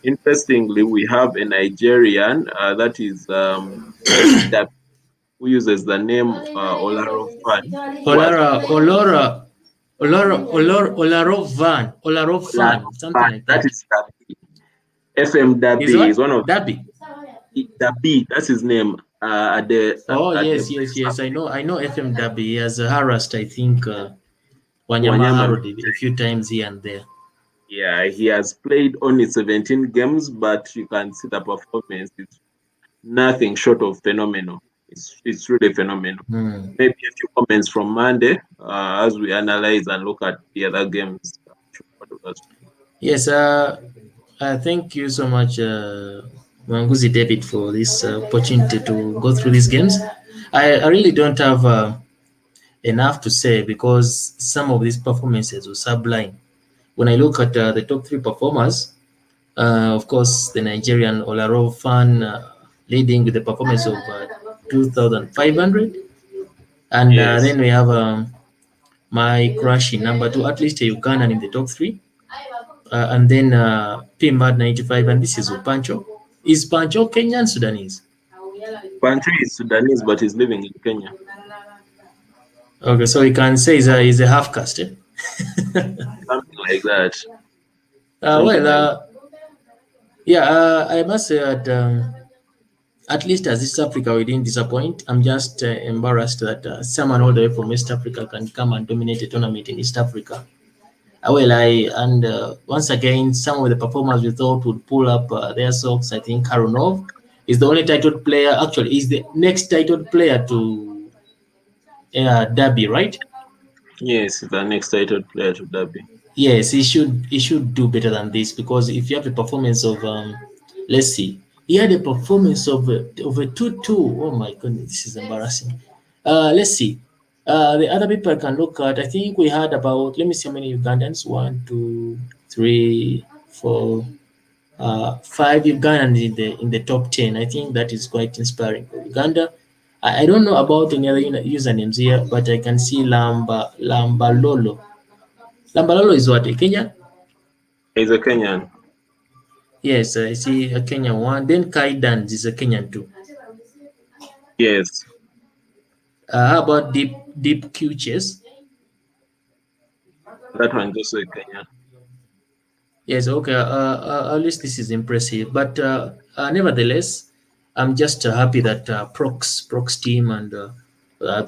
Interestingly, we have a Nigerian that is that who uses the name Olaro Fan, who has Olaro Olaro Fan, something Fan. like That that. is Dabi. FM Is Dabi is what? one of Dabi. Dabi. That's his name. Oh At the yes, yes, yes. I know FM Dabi. He has harassed, I think, Wanyama Wanyama. Harod a few times here and there. Yeah, he has played only 17 games, but you can see the performance is nothing short of phenomenal. It's really phenomenal. Hmm. Maybe a few comments from Monday as we analyze and look at the other games. Yes, thank you so much, Manguzi David, for this opportunity to go through these games. I really don't have enough to say because some of these performances were sublime. When I look at the top three performers, of course, the Nigerian Olaro fan leading with the performance of 2,500. And Yes, then we have my crush in number two, at least a Ugandan in the top three. And then PMAD 95, and this is Upancho. Is Pancho Kenyan Sudanese? Pantry is Sudanese, but he's living in Kenya. Okay, so you can say he's a half caste. Eh? Something like that. Uh, Something well, like uh, yeah, I must say that at least as East Africa, we didn't disappoint. I'm just embarrassed that someone all the way from East Africa can come and dominate a tournament in East Africa. Once again, some of the performers we thought would pull up their socks. I think Karunov is the only titled player. Actually, is the next titled player to Derby, right? yes, the next titled player to Derby. Yes, he should do better than this because if you have a performance of let's see, he had a performance of a 2-2. Oh my goodness, this is embarrassing. Let's see. The other people I can look at, I think we had about, let me see how many Ugandans. One, two, three, four, five Ugandans in the top 10. I think that is quite inspiring for Uganda. I don't know about any other usernames here, but I can see Lambalolo. Lambalolo is what, a Kenyan? He's a Kenyan. Yes, I see a Kenyan one. Then Kaidan is a Kenyan too. Yes, How about Deep Q Chess? that one just a Kenyan. Yes, okay. At least this is impressive. But nevertheless, I'm just happy that Prox team and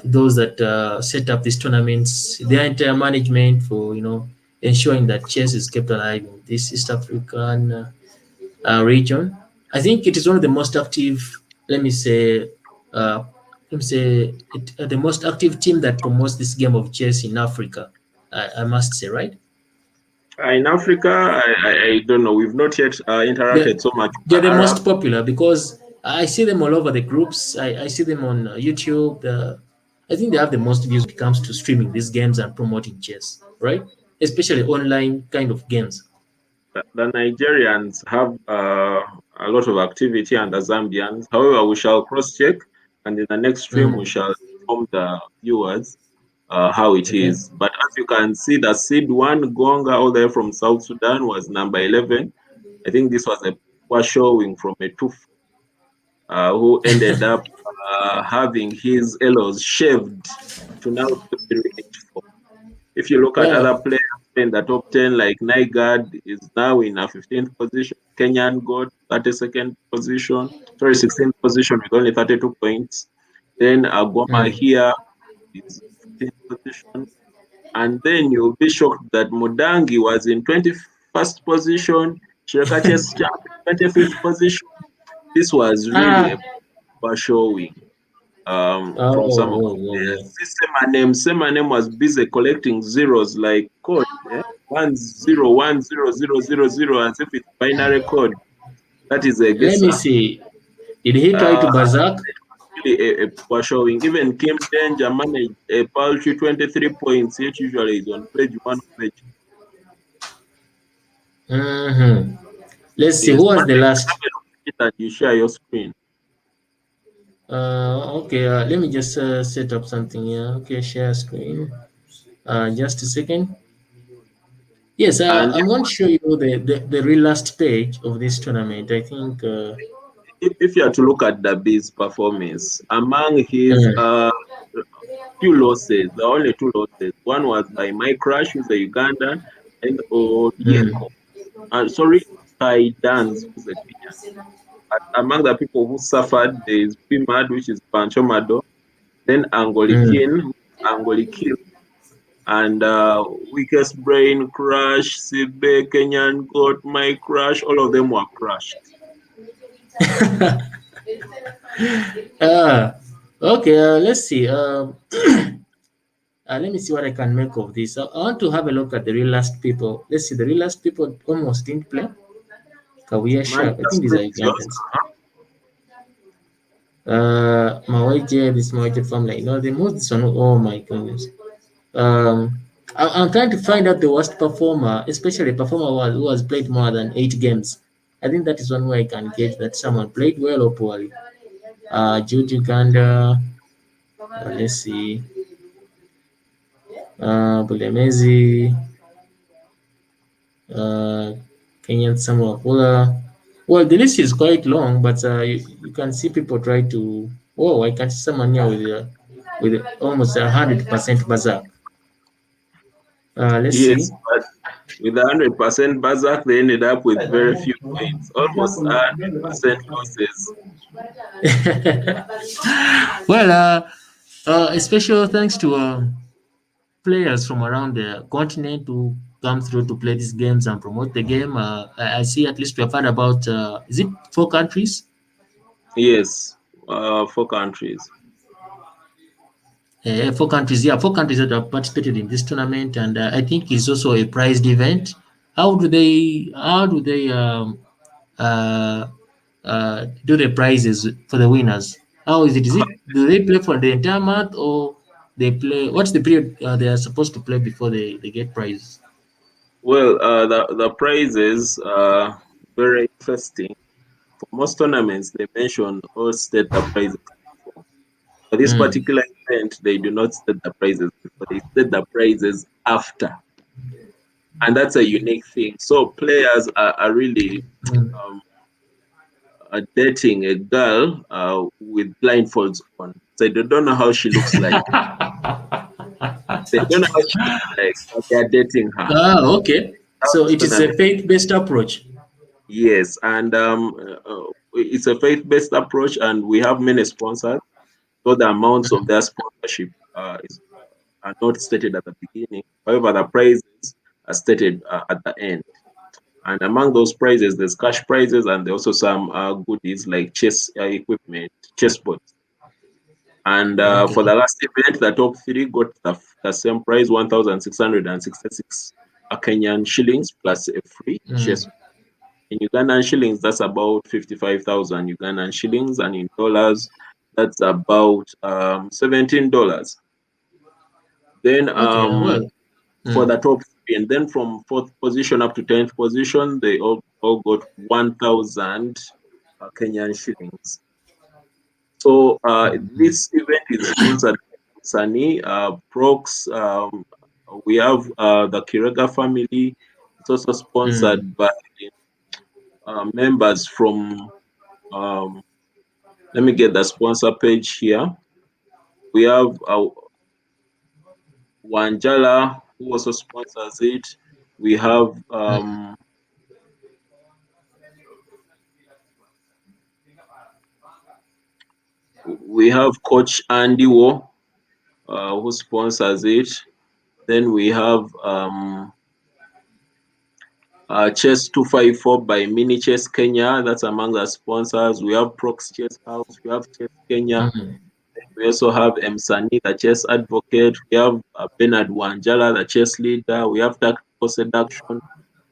those that set up these tournaments, their entire management for ensuring that chess is kept alive in this East African region. I think it is one of the most active. Let me say, the most active team that promotes this game of chess in Africa. I must say, right? In Africa, I don't know. We've not yet They're, interacted so much with they're the the most Arab. popular because I see them all over the groups. I see them on YouTube. I think they have the most views when it comes to streaming these games and promoting chess, right? Especially online kind of games. The Nigerians have a lot of activity, and the Zambians. However, we shall cross-check, and in the next stream we Mm, shall inform the viewers how it okay. is. But as you can see, the seed one Gonga all the way from South Sudan was number 11. I think this was a poor showing from a Tuf who ended up having his elos shaved to now 384. If you look at other Yeah. players in the top 10, like Nygard is now in a 15th position, Kenyan got 32nd position, sorry, 16th position with only 32 points. Then Agoma Mm. here is 15th position. And then you'll be shocked that Mudangi was in 21st position, Kirekachesschamp in 25th position. This was really Ah, a poor showing. from some of the Oh. players. See, Semanem was busy collecting zeros like code, 1 0 1 0 0 0 0, as if it's binary code. That is a Let me guesser. see. Did he try to berserk? Really a poor showing. Even Kim Danger managed a paltry 23 points, yet usually is on page 1 of page. Let's see. Yes, Who was the Patrick, last? have a look at it and you share your screen. Okay. Let me just set up something here. Okay, share screen. Just a second. Yes, And I'm going to show you the real last page of this tournament. I think. if you are to look at the B's performance, among his Mm, few losses, there are only two losses. One was by Mike Crash, who's a Ugandan, and mm, Odieko. And sorry, Kai Dans, who's a Kenyan. But among the people who suffered, there is Pimad, which is Panchomado, then mm. Angolikin, Angolikin, and Weakest Brain, Crash, Sibe, Kenyan Goat, Mike Crash, all of them were crushed. Okay. Let's see. Let me see what I can make of this. I want to have a look at the real last people. Let's see. The real last people almost didn't play. Kawia Man, Sharp. I the think these are screen is yours. Ugandans. Mawaije, this Mawaije family. No, the most this one. Oh my goodness. I'm trying to find out the worst performer, especially a performer who has played more than 8 games. I think that is one way I can gauge that someone played well or poorly. Jude Uganda. Let's see. Bulemezi. Uh, Kenyan Samuel Akula. Well, the list is quite long, but you can see people try to. Oh, I can see someone here with almost 100% buzzer. Let's see. Yes, but with 100% Bazak, they ended up with very few points, almost 100% losses. Well, a special thanks to players from around the continent who come through to play these games and promote the game. I see at least we have heard about, is it 4 countries? Yes, 4 countries. 4 countries, yeah, 4 countries that have participated in this tournament, and I think it's also a prized event. How do they uh, do the prizes for the winners? How is it? Do they play for the entire month, or they play? What's the period they are supposed to play before they get prizes? Well, the prizes are very interesting. For most tournaments, they mention or state the prizes before. For this Mm, particular event, they do not state the prizes before, they state the prizes after. And that's a unique thing. So players are really mm. um, dating a girl with blindfolds on. So they don't know how she looks like. They don't know how she looks like, but they are dating her. Okay. How So this it is a tournament. faith-based approach. Yes, and it's a faith-based approach, and we have many sponsors. So the amounts of their sponsorship are not stated at the beginning. However, the prizes are stated at the end. And among those prizes, there's cash prizes, and there's also some goodies like chess equipment, chessboards. And for Okay. the last event, the top three got the same prize, 1,666 Kenyan shillings plus a free chess. Mm, In Ugandan shillings, that's about 55,000 Ugandan shillings, and in dollars, that's about $17. Then okay. Well. for Mm, the top three, and then from fourth position up to 10th position, they all got 1,000 Kenyan shillings. So mm, this event is sponsored by Sani, Prox. We have the Kirega family. It's also mm. sponsored by members from. Um, Let me get the sponsor page here. We have Wanjala, who also sponsors it. We have Coach Andy Wo, who sponsors it. Then we have Chess 254 by Mini Chess Kenya. That's among the sponsors. We have Prox Chess House. We have Chess Kenya. Mm. We also have Msani, the chess advocate. We have Bernard Wanjala, the chess leader. We have Tactical Seduction,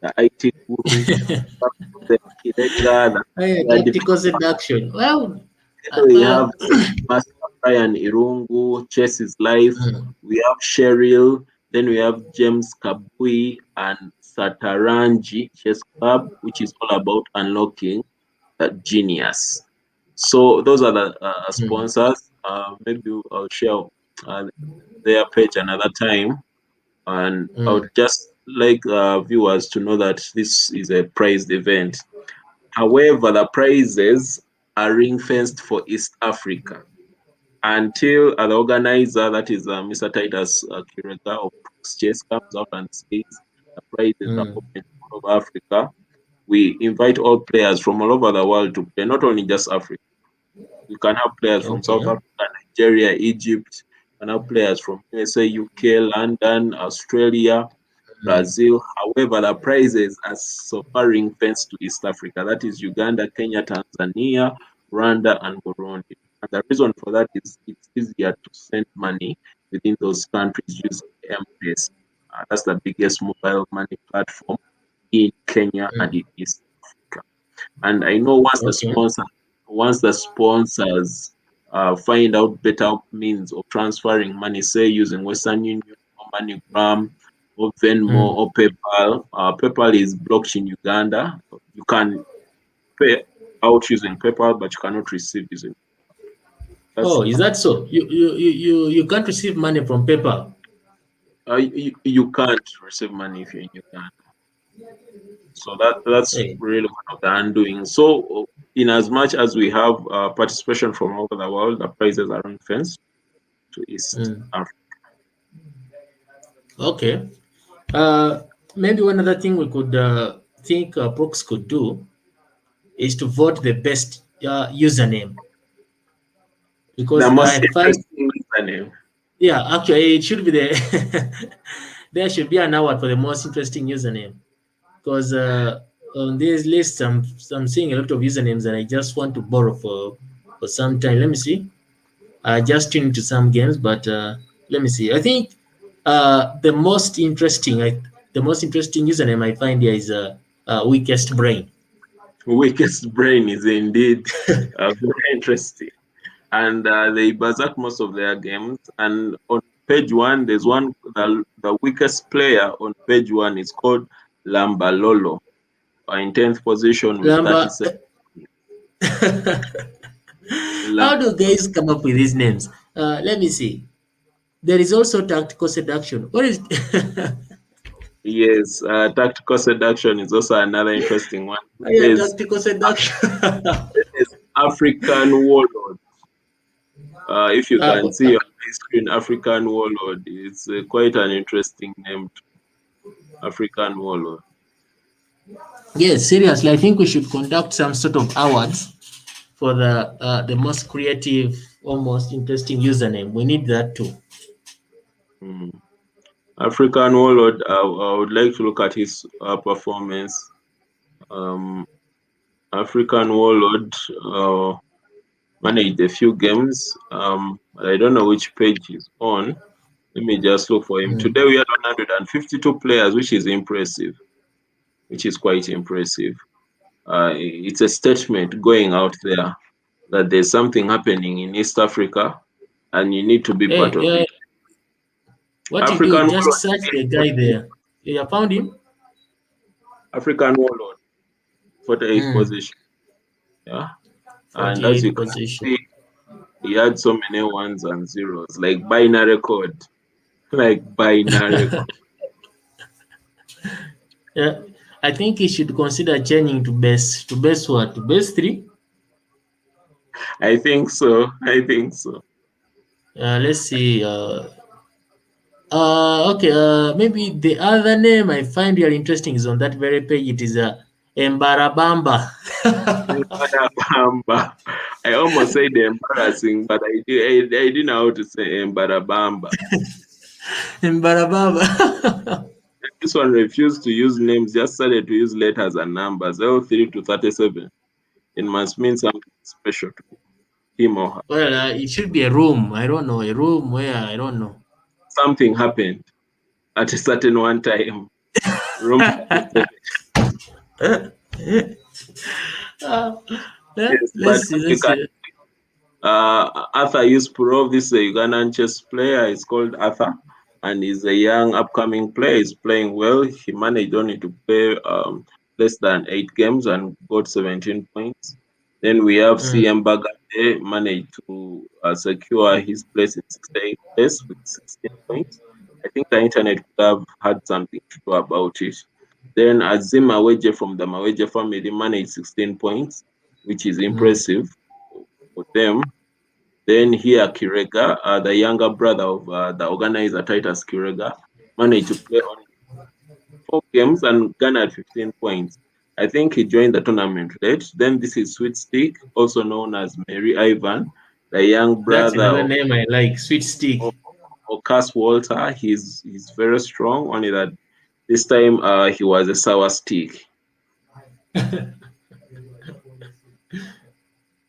the IT guru. The Kirecha, Hey, the tactical seduction. Well, then we uh, have Master Brian Irungu, Chess is Life. mm, We have Cheryl. Then we have James Kabui and Sataranji Chess Club, which is all about unlocking genius. So those are the mm, sponsors. Maybe I'll share their page another time. And I would mm, just like viewers to know that this is a prized event. However, the prizes are ring-fenced for East Africa until the organizer, that is Mr. Titus Kirekachesschamp of Prox Chess, comes out and says the prizes are mm. open all over Africa. We invite all players from all over the world to play, not only just Africa. We can have players from Okay. South Africa, Nigeria, Egypt. We can have players from USA, UK, London, Australia, Mm, Brazil. However, the prizes are so far ring fenced to East Africa. That is Uganda, Kenya, Tanzania, Rwanda, and Burundi. And the reason for that is it's easier to send money within those countries using M-Pesa. That's the biggest mobile money platform in Kenya and mm. in East Africa. And I know Okay. once the sponsors find out better means of transferring money, say using Western Union or MoneyGram or Venmo Mm. or PayPal. PayPal is blocked in Uganda. You can pay out using PayPal, but you cannot receive using. That's Oh, is that so? You can't receive money from PayPal. you can't receive money if you're in Uganda. So that's Hey. really one of the undoing. So in as much as we have participation from all over the world, the prizes are ring fenced to East Mm. Africa. Okay. Maybe one other thing we could think Prox could do is to vote the best username, The because most I find, interesting username. yeah, actually it should be the there should be an award for the most interesting username, because on this list I'm seeing a lot of usernames and I just want to borrow for some time. Let me see. I just tuned into some games, but let me see. I think the most interesting username I find here is weakest brain. Weakest brain is indeed very interesting. And they berserk most of their games. And on page one, there's one, the weakest player on page one is called Lambalolo, in 10th position with Lamba, 37. how do guys come up with these names? Let me see. There is also tactical seduction. What is Yes, tactical seduction is also another interesting one. yeah, There's, tactical seduction? there's African Warlord. If you uh, can see on my screen, African Warlord, it's quite an interesting name, African Warlord. yes, seriously, I think we should conduct some sort of awards for the most creative or most interesting username. We need that too. Hmm. African Warlord, I would like to look at his performance. Um, African Warlord managed a few games. I don't know which page he's on. Let me just look for him. Mm. Today we had 152 players, which is impressive, which is quite impressive. It's a statement going out there that there's something happening in East Africa and you need to be part Hey, of yeah, it. what you do, African just Warlord search is the in guy 48th. there. You found him? African Warlord, 48th Mm. position. Yeah. And as 48 you can position. see, he had so many ones and zeros, like binary code. Like binary code. Yeah, I think he should consider changing to base what? To base 3? I think so. I think so. Let's see. Okay. Maybe the other name I find really interesting is on that very page. It is Embarabamba. Embarabamba. I almost said embarrassing, but I didn't know how to say embarabamba. Embarabamba. This one refused to use names, just started to use letters and numbers, L3 to 37. It must mean something special to him. him or her. Well, it should be a room. I don't know. A room where I don't know. Something happened at a certain one time. Room 57. Yes, but Let's see. as you Let's can, see. Arthur Yuspurov, this is a Ugandan chess player. He's called Arthur, and he's a young upcoming player. He's playing well. He managed only to play less than 8 games and got 17 points. Then we have CM Bagate, managed to secure his place in 68th place with 16 points. I think the internet could have had something to do about it. Then Azim Maweje from the Maweje family managed 16 points, which is impressive for them. Then here Kirega, the younger brother of the organizer Titus Kirega, managed to play only 4 games and garnered 15 points. I think he joined the tournament late. Then this is Sweet Stick, also known as Mary Ivan, the young That's brother another of name I like. Sweet stick. Ocas Walter. He's very strong, only that this time he was a sour stick.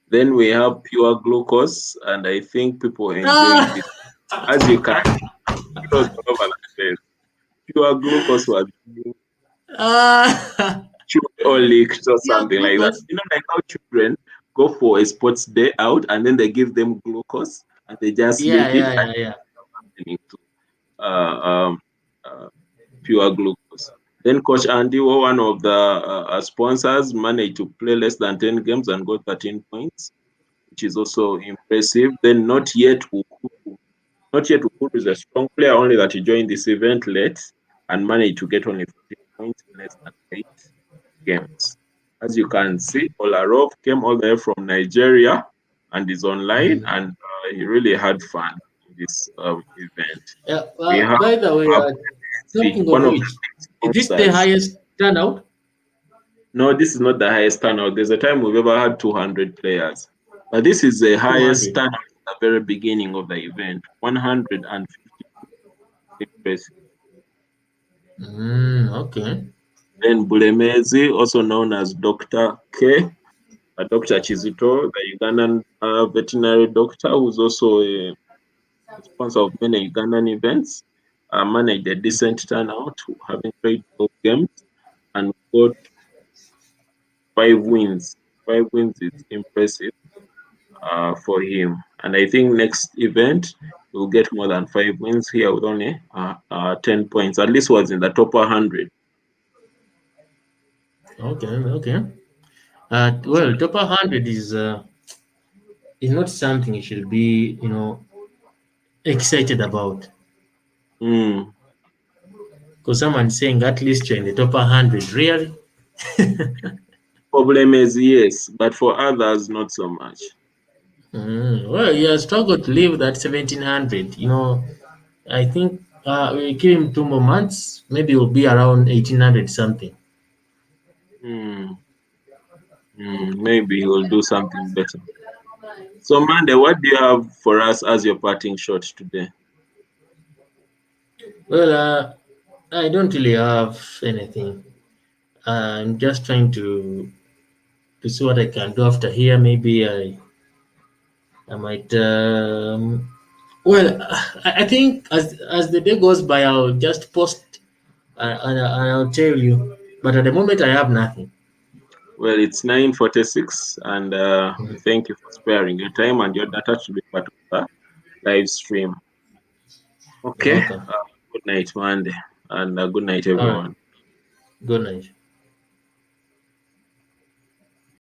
Then we have Pure Glucose, and I think people enjoyed this. As you can see, it was all over the place. Pure Glucose was being chewed or licked or Yeah, something like that. glucose. You know, like how children go for a sports day out and then they give them glucose and they just Yeah, lick it yeah, and yeah, yeah. happening to Pure Glucose. Then Coach Andy, one of the sponsors, managed to play less than 10 games and got 13 points, which is also impressive. Then Not Yet Ukuru. Not Yet Ukuru is a strong player, only that he joined this event late and managed to get only 14 points in less than 8 games. As you can see, Olarov came all the way from Nigeria and is online, and he really had fun in this event. Yeah. We have By the way, talking one of of the which, is this the sponsors. highest turnout? No, this is not the highest turnout. There's a time we've ever had 200 players, but this is the highest 200. turnout at the very beginning of the event. 150 impressive. Okay. Then Bulemezi, also known as Dr. K, Dr. Chizito, the Ugandan veterinary doctor, who's also a sponsor of many Ugandan events, managed a decent turnout, having played 12 games and got 5 wins. 5 wins is impressive for him. And I think next event we'll get more than 5 wins here with only 10 points. At least was in the top 100. Okay. Okay. Well, top 100 is not something you should be, excited about. Mm. Because someone's saying at least you're in the top 100. Really? Problem is yes, but for others not so much. Well, you struggled to leave that 1700. I think we give him 2 more months. Maybe it'll be around 1800 something. Mm. Maybe he will do something better. So, Mande, what do you have for us as your parting shot today? Well, I don't really have anything. I'm just trying to see what I can do after here. Maybe I might. Well, I think as the day goes by, I'll just post and I'll tell you. But at the moment, I have nothing. Well, it's 9:46, and thank you for sparing your time and your data to be part of the live stream. Okay, Okay. good night, Mande, and good night, All right. everyone. Good night.